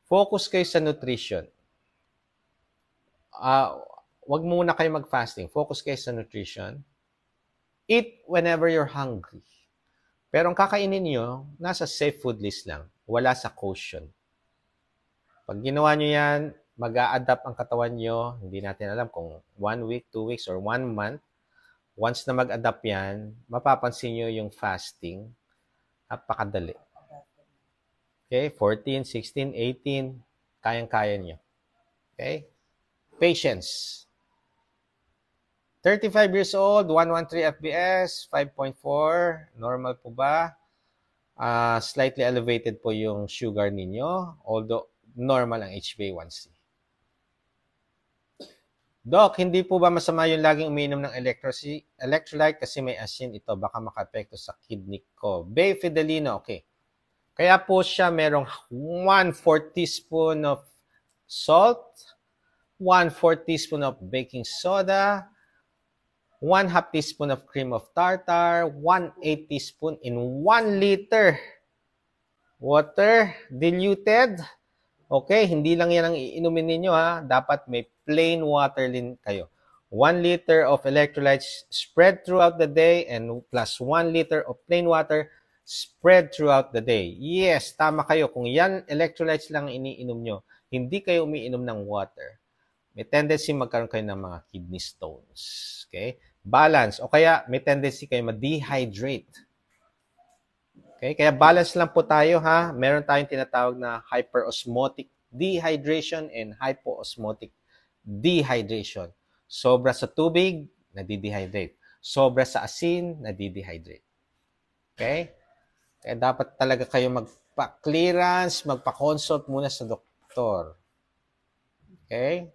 Focus kayo sa nutrition. Wag muna kayo mag-fasting. Focus kayo sa nutrition. Eat whenever you're hungry. Pero ang kakainin nyo, nasa safe food list lang. Wala sa caution. Pag ginawa nyo yan, mag-a-adapt ang katawan nyo. Hindi natin alam kung 1 week, 2 weeks, or 1 month. Once na mag-adapt yan, mapapansin nyo yung fasting. Napakadali. Okay, 14, 16, 18, kayang-kaya nyo. Okay? Patience. 35 years old, 113 FBS, 5.4. Normal po ba? Slightly elevated po yung sugar ninyo, although normal ang HbA1c. Doc, hindi po ba masama yung laging umiinom ng electrolyte kasi may asin ito, baka maka-apekto sa kidney ko? Bay Fidelino, okay. Kaya po siya merong 1/4 teaspoon of salt, 1/4 teaspoon of baking soda, 1/2 teaspoon of cream of tartar, 1/8 teaspoon in 1 liter water diluted. Okay, hindi lang yan ang iinumin ninyo ha. Dapat may plain water din kayo. 1 liter of electrolytes spread throughout the day and plus 1 liter of plain water spread throughout the day. Yes, tama kayo. Kung yan electrolytes lang iniinom nyo, hindi kayo umiinom ng water, may tendency magkaroon kayo ng mga kidney stones. Okay? Balance. O kaya may tendency kayo ma-dehydrate. Okay? Kaya balance lang po tayo ha. Meron tayong tinatawag na hyperosmotic dehydration and hypoosmotic dehydration. Sobra sa tubig, nadidehydrate. Sobra sa asin, nadidehydrate. Okay? Kaya dapat talaga kayo magpa-clearance, magpa-consult muna sa doktor. Okay?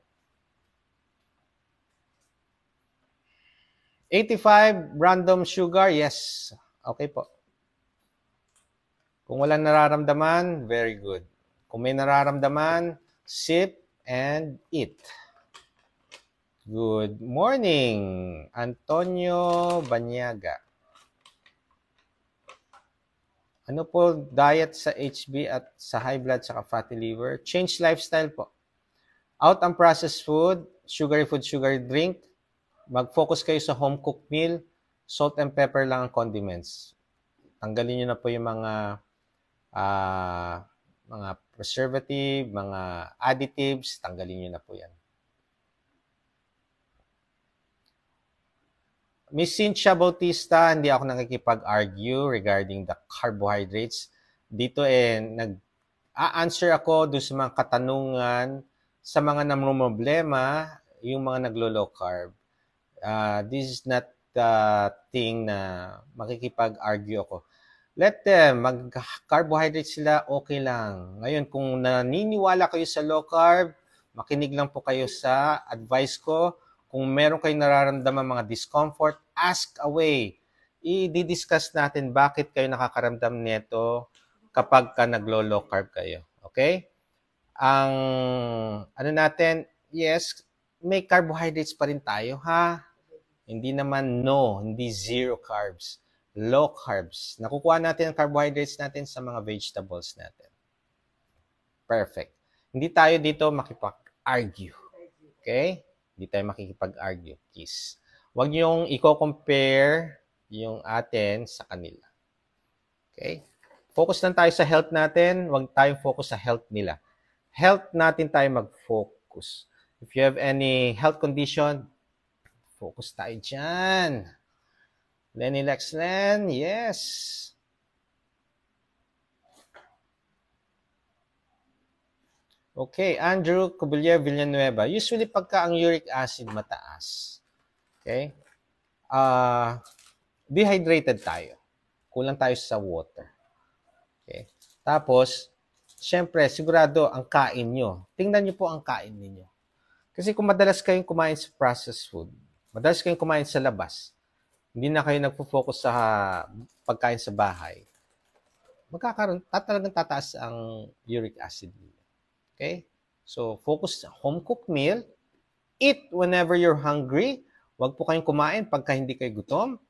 85 random sugar, yes. Okay po. Kung walang nararamdaman, very good. Kung may nararamdaman, sip and eat. Good morning, Antonio Banyaga. Ano po diet sa HB at sa high blood sa fatty liver? Change lifestyle po. Out ang processed food, sugary food, sugary drink. Mag-focus kayo sa home-cooked meal. Salt and pepper lang ang condiments. Tanggalin nyo na po yung mga preservative, mga additives. Tanggalin nyo na po yan. Miss Cynthia Bautista, hindi ako nakikipag-argue regarding the carbohydrates. Dito nag-a-answer ako doon sa mga katanungan sa mga namumroblema, yung mga naglo-low carb. This is not the thing na makikipag-argue ako. Let them, mag-carbohydrates sila, okay lang. Ngayon, kung naniniwala kayo sa low carb, makinig lang po kayo sa advice ko. Kung meron kayong nararamdaman mga discomfort, ask away. I-discuss natin bakit kayo nakakaramdam nito kapag ka naglo-low carb kayo. Okay? Ang ano natin, yes, may carbohydrates pa rin tayo, ha? Hindi naman no, hindi zero carbs. Low carbs. Nakukuha natin ang carbohydrates natin sa mga vegetables natin. Perfect. Hindi tayo dito makipag-argue. Okay? Hindi tayo makikipag-argue, please. Huwag niyong i-compare yung atin sa kanila. Okay? Focus lang tayo sa health natin. Huwag tayong focus sa health nila. Health natin tayo mag-focus. If you have any health condition, focus tayo dyan. Lenny Lexlen, yes. Okay, Andrew Cobullier Villanueva. Usually pagka ang uric acid mataas, okay, dehydrated tayo. Kulang tayo sa water. Okay. Tapos, syempre, sigurado ang kain nyo. Tingnan nyo po ang kain ninyo. Kasi kung madalas kayong kumain sa processed food, madalas kayong kumain sa labas, hindi na kayo nagpo-focus sa pagkain sa bahay, talagang tataas ang uric acid niyo. Okay? So, focus sa home-cooked meal. Eat whenever you're hungry. Huwag po kayong kumain pagka hindi kayo gutom.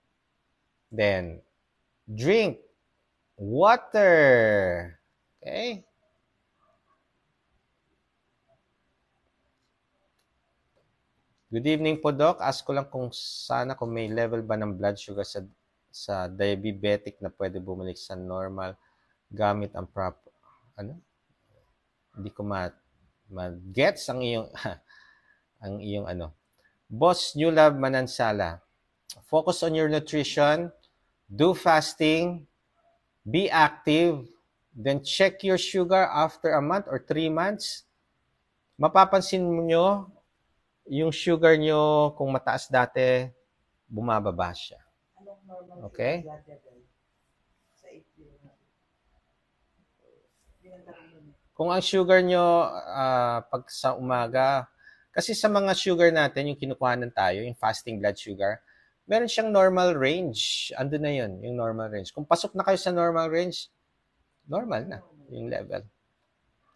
Then, drink water. Okay? Good evening po, Doc. Ask ko lang kung may level ba ng blood sugar sa diabetic na pwede bumalik sa normal gamit ang proper, hindi ko ma-gets ang iyong ang iyong Boss New Love Manansala. Focus on your nutrition, do fasting, be active, then check your sugar after a month or 3 months. Mapapansin nyo yung sugar nyo kung mataas dati, bumababa siya. Okay? Kung ang sugar nyo pag sa umaga, kasi sa mga sugar natin, yung kinukuhanan tayo, yung fasting blood sugar, meron siyang normal range. Ando na yun, yung normal range. Kung pasok na kayo sa normal range, normal na yung level.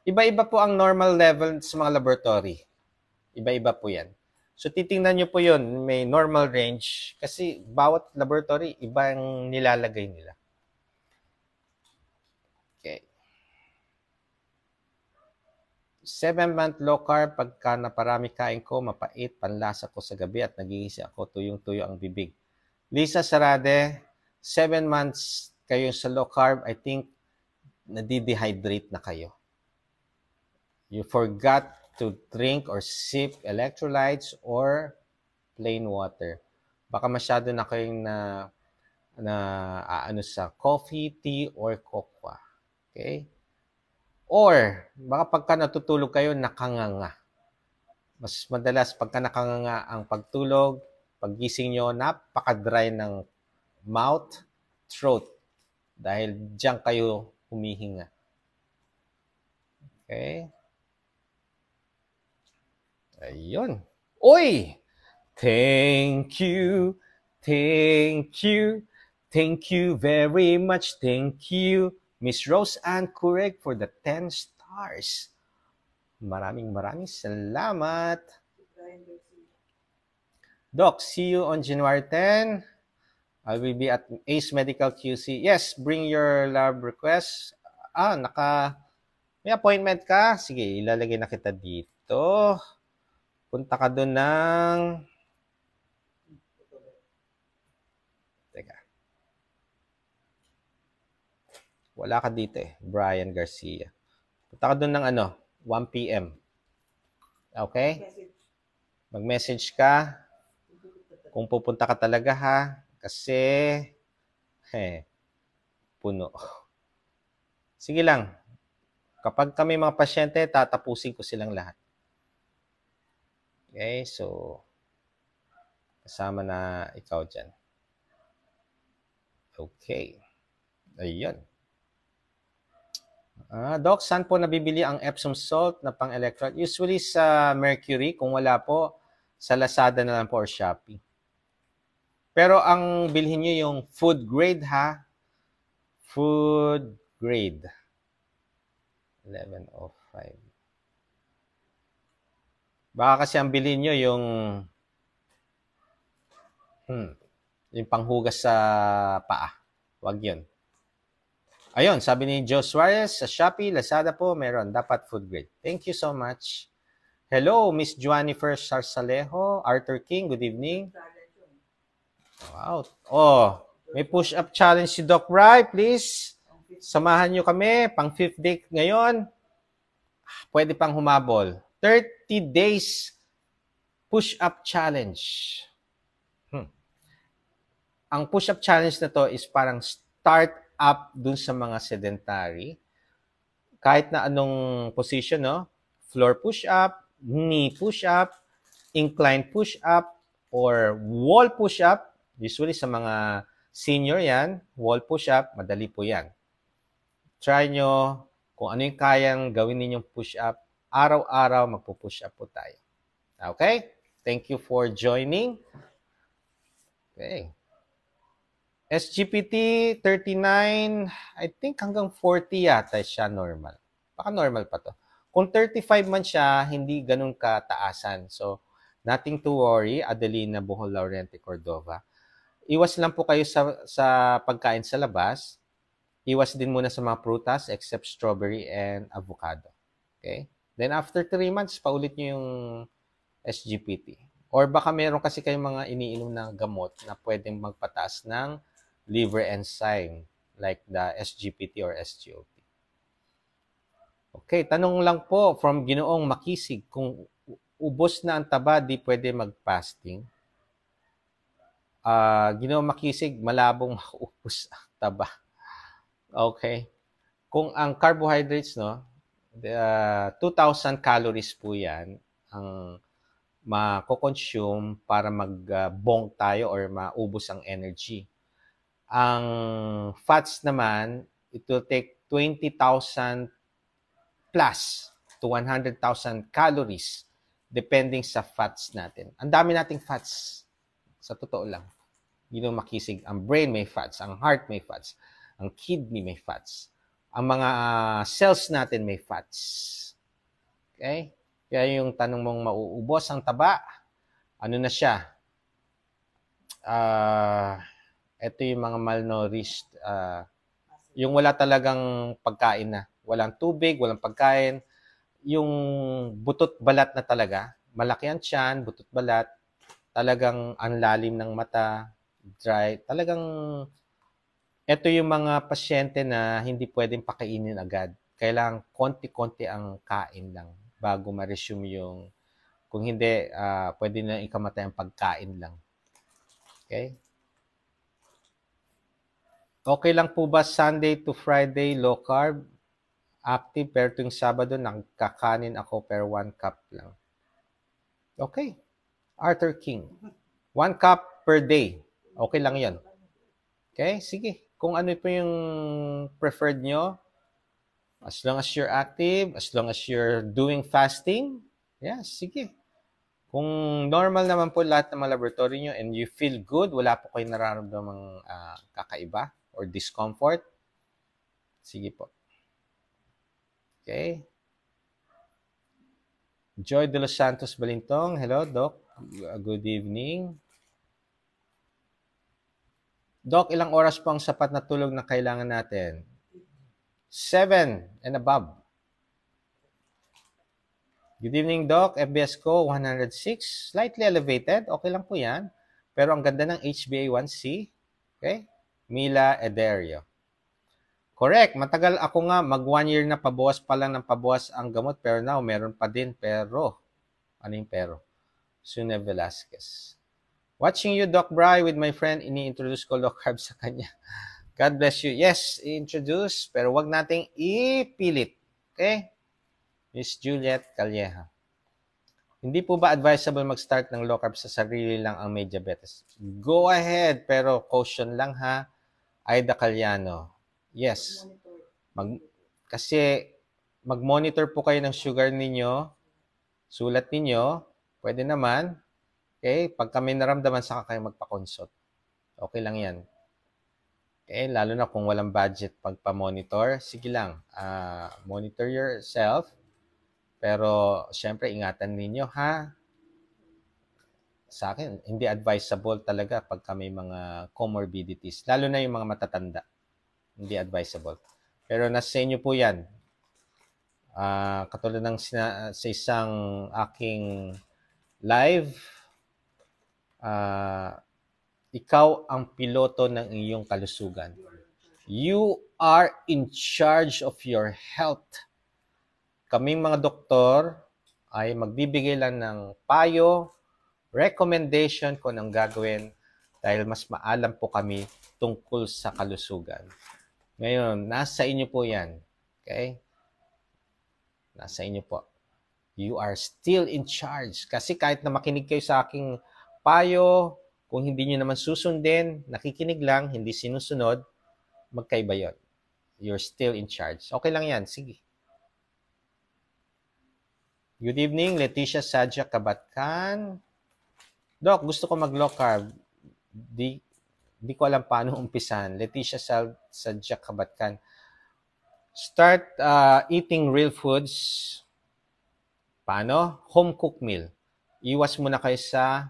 Iba-iba po ang normal level sa mga laboratory. Iba-iba po yan. So, titingnan nyo po yun, may normal range, kasi bawat laboratory, iba ang nilalagay nila. Okay. 7-month low carb, pagka naparami kain ko, mapait, panlasa ko sa gabi at nagigising ako, tuyong-tuyo ang bibig. Lisa Sarade, 7 months kayo sa low carb, I think nadidehydrate na kayo. You forgot to drink or sip electrolytes or plain water. Baka masyado na kayong sa coffee, tea, or cocoa. Okay? Or, baka pagka natutulog kayo, nakanganga. Mas madalas, pagka nakanganga ang pagtulog, paggising nyo, napaka-dry ng mouth, throat. Dahil diyan kayo humihinga. Okay? Ayun. Uy! Thank you. Thank you. Thank you very much. Thank you. Miss Rose Ann Kureg for the 10 stars. Maraming salamat. Doc, see you on January 10. I will be at Ace Medical QC. Yes, bring your lab request. May appointment ka? Sige, ilalagay na kita dito. Punta ka doon ng... Teka. Wala ka dito eh. Brian Garcia. Punta ka doon ng 1 p.m. Okay? Mag-message ka. Kung pupunta ka talaga ha, kasi puno. Sige lang. Kapag kami mga pasyente, tatapusin ko silang lahat. Okay, so kasama na ikaw dyan. Okay. Ayun. Doc, saan po nabibili ang Epsom salt na pang-electrolyte? Usually sa Mercury. Kung wala po, sa Lazada na lang po or Shopee. Pero ang bilhin nyo yung food grade ha. Food grade. 1105. Baka kasi ang bilhin nyo yung panghugas sa paa. Wag yun. Ayun, sabi ni Joe Suarez, sa Shopee, Lazada po, meron. Dapat food grade. Thank you so much. Hello, Miss Juanifer Sarsalejo, Arthur King, good evening. Wow. Oh, may push-up challenge si Doc Rai, please. Samahan nyo kami, pang 5th day ngayon. Pwede pang humabol. 30 days push-up challenge. Ang push-up challenge na to is parang start up dun sa mga sedentary. Kahit na anong position, no? Floor push-up, knee push-up, incline push-up, or wall push-up. Usually sa mga senior yan, wall push-up, madali po yan. Try nyo kung ano yung kayang gawin ninyong push-up. Araw-araw magpo-push-up po tayo. Okay? Thank you for joining. Okay. SGPT 39, I think hanggang 40 yata siya normal. Baka normal pa to. Kung 35 man siya, hindi ganun kataasan. So, nothing to worry, Adelina Bohol Laurente Cordova. Iwas lang po kayo sa pagkain sa labas. Iwas din muna sa mga prutas except strawberry and avocado. Okay? Then after 3 months, paulit nyo yung SGPT. Or baka meron kasi kayong mga iniinom na gamot na pwedeng magpataas ng liver enzyme like the SGPT or SGOT. Okay, tanong lang po from Ginoong Makisig, kung ubos na ang taba, di pwede mag-fasting. Ginoong Makisig, malabong maubos ang taba. Okay. Kung ang carbohydrates, no, 2,000 calories po yan ang mako-consume para mag-bong tayo or maubos ang energy. Ang fats naman, it will take 20,000 plus to 100,000 calories depending sa fats natin. Ang dami nating fats. Sa totoo lang. Yun ang makisig. Ang brain may fats. Ang heart may fats. Ang kidney may fats. Ang mga cells natin may fats. Okay? Kaya yung tanong mong mauubos ang taba, ano na siya? Ito yung mga malnourished, yung wala talagang pagkain na. Walang tubig, walang pagkain. Yung butot balat na talaga. Malaki ang tiyan, butot balat. Talagang ang lalim ng mata, dry. Talagang, ito yung mga pasyente na hindi pwedeng pakainin agad. Kailangan konti-konti ang kain lang bago ma-resume yung, kung hindi, pwede na ikamatay ang pagkain lang. Okay? Okay lang po ba Sunday to Friday low carb? Active pero tuwing Sabado nagkakanin ako pero 1 cup lang. Okay. Arthur King. 1 cup per day. Okay lang yan. Okay? Sige. Kung ano po yung preferred nyo, as long as you're active, as long as you're doing fasting, yeah, sige. Kung normal naman po lahat ng mga laboratory nyo and you feel good, wala po kayo nararamdamang kakaiba or discomfort, sige po. Okay. Joy de los Santos Balintong. Hello, Doc. Good evening. Doc, ilang oras po ang sapat na tulog na kailangan natin? 7 and above. Good evening, Doc. FBS ko, 106. Slightly elevated. Okay lang po yan. Pero ang ganda ng HbA1c. Okay? Mila Ederio. Correct. Matagal ako nga, mag 1 year na pabawas pa lang ng pabawas ang gamot. Pero now, meron pa din. Pero, ano yung pero? Sune Velasquez. Watching you, Doc Bry, with my friend, ini-introduce ko low carb sa kanya. God bless you. Yes, introduce, pero wag nating ipilit. Okay? Miss Juliet Calleja. Hindi po ba advisable mag-start ng low carb sa sarili lang ang may diabetes? Go ahead, pero caution lang ha. Aida Caliano. Yes. Kasi mag-monitor po kayo ng sugar ninyo, sulat ninyo, pwede naman. Okay? Pag kami naramdaman, saka kayo magpa-consult. Okay lang yan. Okay? Lalo na kung walang budget pagpa-monitor, sige lang. Monitor yourself. Pero, syempre, ingatan ninyo, ha? Sa akin, hindi advisable talaga pag may mga comorbidities. Lalo na yung mga matatanda. Hindi advisable. Pero nasa inyo po yan. Katulad ng sa isang aking live, ikaw ang piloto ng iyong kalusugan. You are in charge of your health. Kaming mga doktor ay magbibigay lang ng payo, recommendation kung anong gagawin dahil mas maalam po kami tungkol sa kalusugan. Ngayon, nasa inyo po yan. Okay? Nasa inyo po. You are still in charge. Kasi kahit na makinig kayo sa aking payo, kung hindi nyo naman susundin, nakikinig lang, hindi sinusunod, magkaiba yun. You're still in charge. Okay lang yan. Sige. Good evening, Leticia Sadja Kabatkan. Doc, gusto ko mag-low carb. Di ko alam paano umpisan. Leticia Sadja Kabatkan. Start eating real foods. Paano? Home cooked meal. Iwas muna kayo sa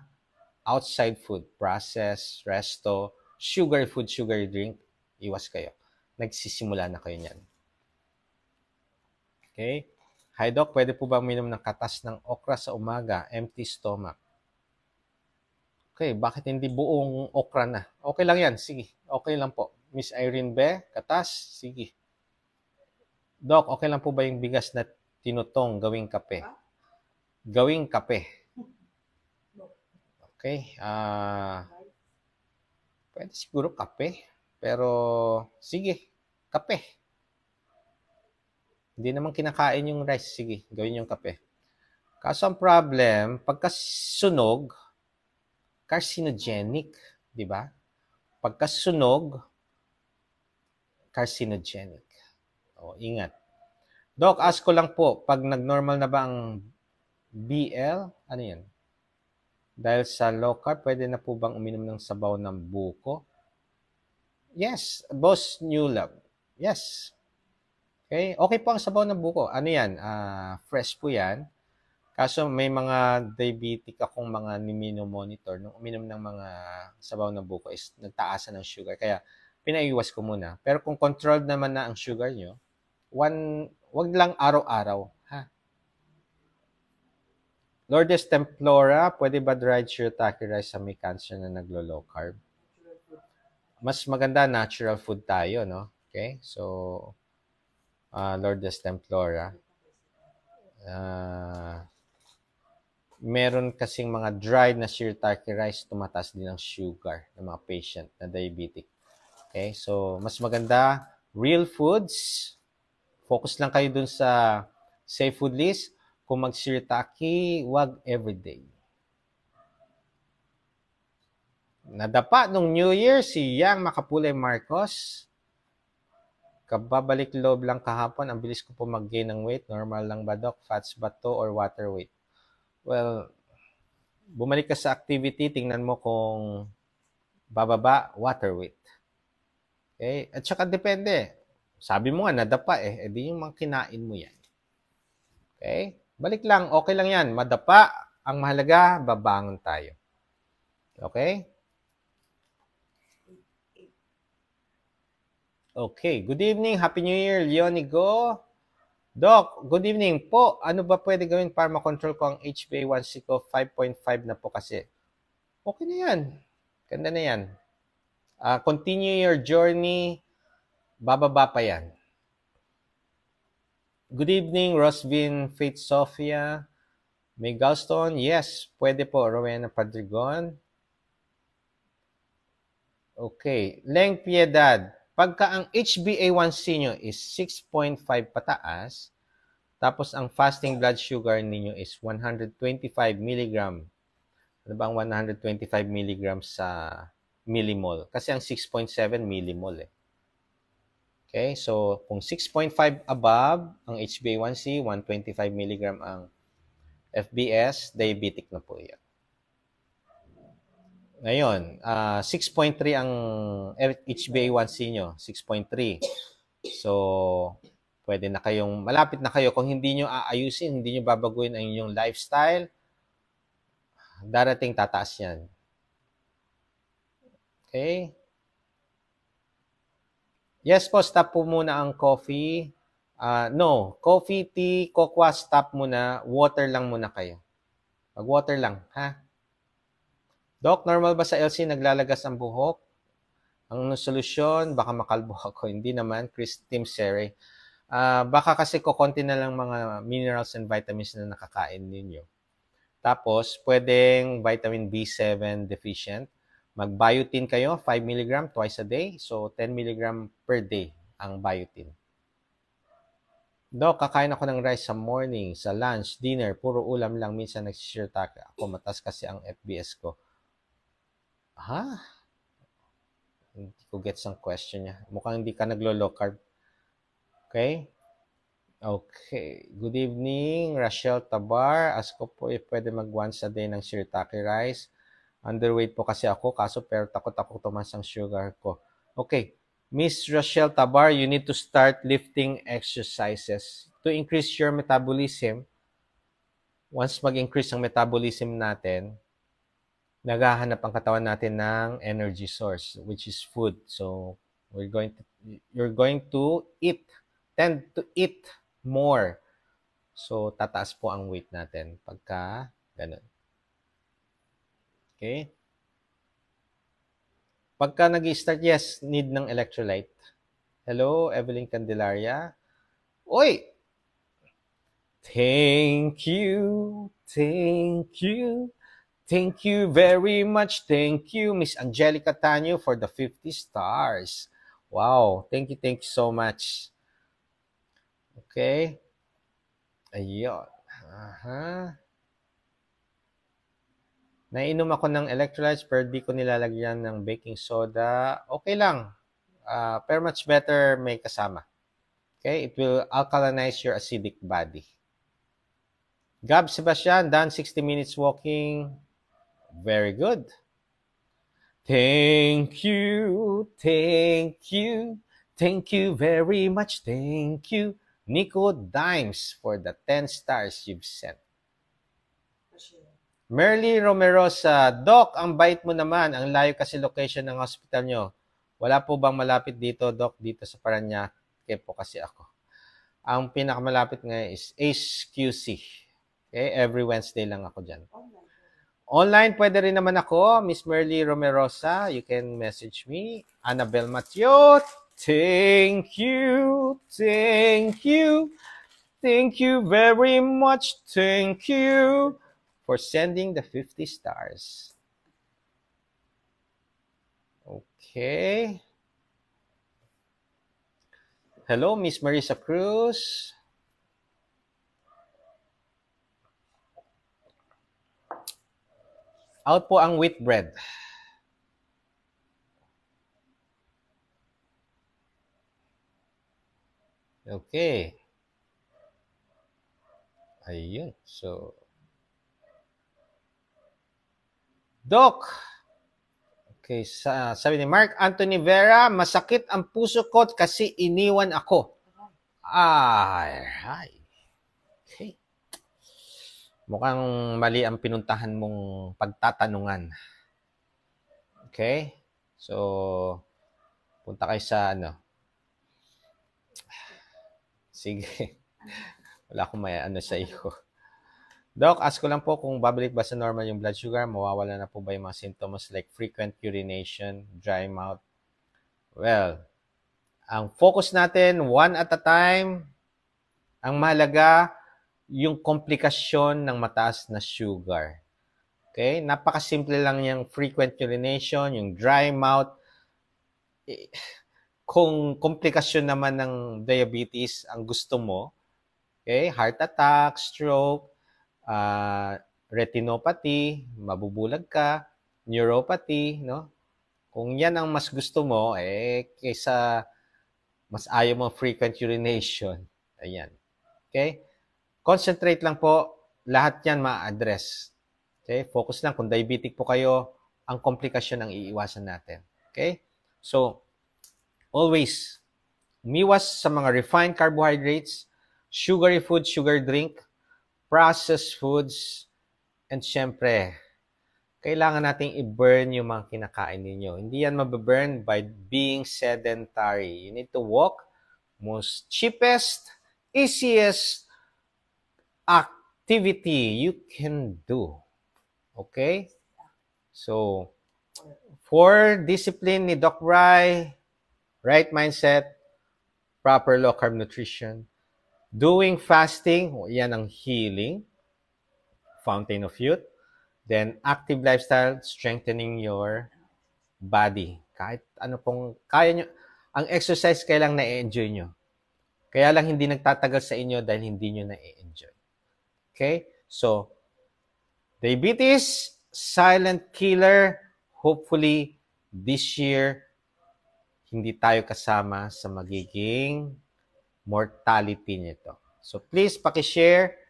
outside food, processed, resto, sugar food, sugar drink. Iwas kayo. Nagsisimula na kayo niyan. Okay? Hi Doc, pwede po ba uminom ng katas ng okra sa umaga, empty stomach? Okay, bakit hindi buong okra na? Okay lang yan, sige. Okay lang po. Miss Irene Be, katas, sige. Doc, okay lang po ba yung bigas na tinutong gawing kape? Gawing kape. Okay, pwede siguro kape, pero sige, kape. Hindi naman kinakain yung rice. Sige, gawin yung kape. Kaso ang problem, pagkasunog, carcinogenic. Di ba? Pagkasunog, carcinogenic. O, ingat. Doc, ask ko lang po, pag nag-normal na ba ang BL? Ano yan? Dahil sa low carb, pwede na po bang uminom ng sabaw ng buko? Yes, Boss New Love. Yes. Okay, okay po ang sabaw ng buko. Ano yan? Fresh po yan. Kaso may mga diabetic akong mga monitor nung uminom ng mga sabaw ng buko is nagtaasan ng sugar. Kaya pinaiwas ko muna. Pero kung controlled naman na ang sugar nyo, wag lang araw-araw. Ha? Lourdes Templora, pwede ba dried shirataki rice sa may cancer na naglo-low carb? Mas maganda natural food tayo, no? Okay? So, Lourdes Templora. Meron kasing mga dried na shirataki rice, tumataas din ang sugar ng mga patient na diabetic. Okay? So, mas maganda, real foods. Focus lang kayo dun sa safe food list. Kung mag-shirataki, wag everyday. Nadapa nung New Year si Yang Makapulay Marcos. Kababalik loob lang kahapon, ang bilis ko po mag-gain ng weight. Normal lang ba, Doc? Fats ba to or water weight? Well, bumalik ka sa activity, tingnan mo kung bababa, water weight. Okay? At saka depende. Sabi mo nga, nadapa eh. E di yung mga kinain mo yan. Okay? Balik lang, okay lang yan. Madapa, ang mahalaga, babangon tayo. Okay? Okay, good evening. Happy New Year, Leonigo. Doc, good evening po. Ano ba pwede gawin para makontrol ko ang HbA1c ko? 5.5 na po kasi. Okay na yan. Ganda na yan. Continue your journey. Bababa pa yan. Good evening, Rosvin Faith Sophia. May gallstone? Yes, pwede po. Rowena Padrigon. Okay. Leng Piedad. Pagka ang HbA1c nyo is 6.5 pataas, tapos ang fasting blood sugar ninyo is 125 milligram. Ano ba ang 125 milligrams sa millimole? Kasi ang 6.7 millimole eh. Okay, so kung 6.5 above ang HbA1c, 125 milligram ang FBS, diabetic na po yan. Ngayon, 6.3 ang HbA1c nyo, 6.3. So, pwede na kayong, malapit na kayo. Kung hindi nyo aayusin, hindi nyo babaguhin ang inyong lifestyle, darating tataas yan. Okay? Yes po, stop po muna ang coffee. No, coffee, tea, cocoa, stop muna. Water lang muna kayo. Mag-water lang, ha? Doc, normal ba sa LC naglalagas ang buhok? Ang solusyon, baka makalbo ako. Hindi naman, Team Sere. Baka kasi kukonti na lang mga minerals and vitamins na nakakain ninyo. Tapos, pwedeng vitamin B7 deficient. Mag-biotin kayo, 5 mg twice a day. So, 10 mg per day ang biotin. Dok, kakain ako ng rice sa morning, sa lunch, dinner, puro ulam lang. Minsan nagsisirtake ako, matas kasi ang FBS ko. Ha? Hindi ko gets ang question niya. Mukhang hindi ka naglo-low carb. Okay? Okay. Good evening, Rachel Tabar. Ask ko po if pwede mag once a day ng shirataki rice. Underweight po kasi ako, kaso pero takot ako tumaas ang sugar ko. Okay. Miss Rachel Tabar, you need to start lifting exercises to increase your metabolism. Once mag-increase ang metabolism natin, naghahanap ang katawan natin ng energy source, which is food. So, you're going to tend to eat more. So, tataas po ang weight natin pagka ganun. Okay? Pagka nag-i-start, yes, need ng electrolyte. Hello, Evelyn Candelaria. Oy! Thank you, thank you, thank you very much, thank you, Miss Angelica Tanyo for the 50 stars. Wow, thank you so much. Okay? Ayun. Aha. Nainom ako ng electrolytes pero di ko nilalagyan ng baking soda. Okay lang. Pero much better may kasama. Okay? It will alkalinize your acidic body. Gab Sebastian, done 60 minutes walking. Very good. Thank you, thank you, thank you very much, thank you. Nico Dimes for the 10 stars you've sent. Merly Romerosa, Doc, ang bait mo naman. Ang layo kasi location ng hospital nyo. Wala po bang malapit dito, Doc, dito sa Parañaque po kasi ako. Ang pinakamalapit ngayon is HQC. Okay, every Wednesday lang ako dyan. Online, pwede rin naman ako, Miss Merly Romerosa. You can message me. Annabel Mateo, thank you, thank you, thank you very much, thank you for sending the 50 stars. Okay. Hello, Miss Marisa Cruz. Out po ang wheat bread. Okay. Ayun. So, Doc. Okay, sabi ni Mark Anthony Vera, masakit ang puso ko kasi iniwan ako. Ay. Okay. Mukhang mali ang pinuntahan mong pagtatanungan. Okay? So, punta kayo sa Sige. Wala akong may sa iyo. Doc, ask ko lang po kung babalik ba sa normal yung blood sugar, mawawala na po ba yung mga symptoms like frequent urination, dry mouth? Well, ang focus natin, one at a time, ang mahalaga, yung komplikasyon ng mataas na sugar. Okay? Napakasimple lang yung frequent urination, yung dry mouth. eh, kung komplikasyon naman ng diabetes ang gusto mo, okay, heart attack, stroke, retinopathy, mabubulag ka, neuropathy, no? Kung yan ang mas gusto mo, kaysa mas ayaw mo frequent urination, ayan. Okay? Concentrate lang po, lahat yan ma-address. Okay? Focus lang kung diabetic po kayo, ang komplikasyon ang iiwasan natin. Okay? So, always, umiwas sa mga refined carbohydrates, sugary food, sugar drink, processed foods, and syempre, kailangan nating i-burn yung mga kinakain ninyo. Hindi yan mababurn by being sedentary. You need to walk. Most cheapest, easiest activity you can do. Okay? So, for discipline ni Doc Rai, right mindset, proper low-carb nutrition, doing fasting, yan ang healing, fountain of youth, then active lifestyle, strengthening your body. Kahit ano pong kaya nyo, ang exercise kailang na-enjoy nyo. Kaya lang hindi nagtatagal sa inyo dahil hindi nyo na-enjoy. Okay? So, diabetes, silent killer. Hopefully, this year, hindi tayo kasama sa magiging mortality nito. So, please, pakishare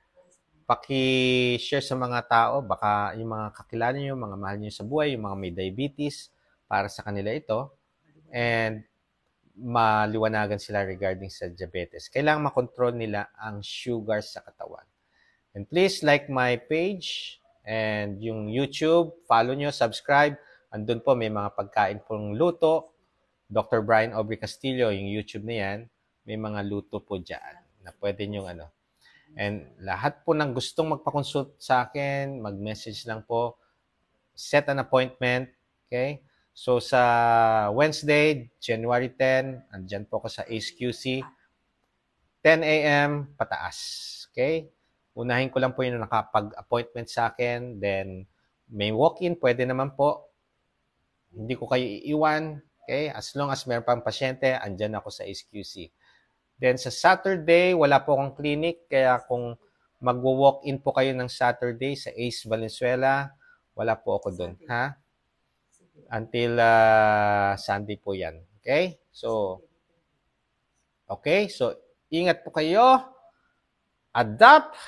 sa mga tao, baka yung mga kakilala nyo, mga mahal nyo sa buhay, yung mga may diabetes, para sa kanila ito, and maliwanagan sila regarding sa diabetes. Kailangan makontrol nila ang sugar sa katawan. And please like my page and yung YouTube, follow nyo, subscribe. Andun po may mga pagkain pong luto. Dr. Brian Aubrey Castillo, yung YouTube na yan, may mga luto po dyan na pwede nyo And lahat po ng gustong magpa-consult sa akin, mag-message lang po, set an appointment, okay? So sa Wednesday, January 10, andyan po ako sa HQC, 10 a.m. pataas, okay? Unahin ko lang po yung nakapag-appointment sa akin, then may walk-in, pwede naman po. Hindi ko kayo iiwan, okay? As long as meron pang pasyente, andyan ako sa HQC. Then sa Saturday, wala po akong clinic, kaya kung magwo-walk-in po kayo ng Saturday sa Ace Valenzuela, wala po ako doon, ha? Until Sunday po yan. Okay? So, ingat po kayo, adapt,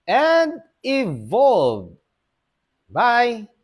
and evolve. Bye!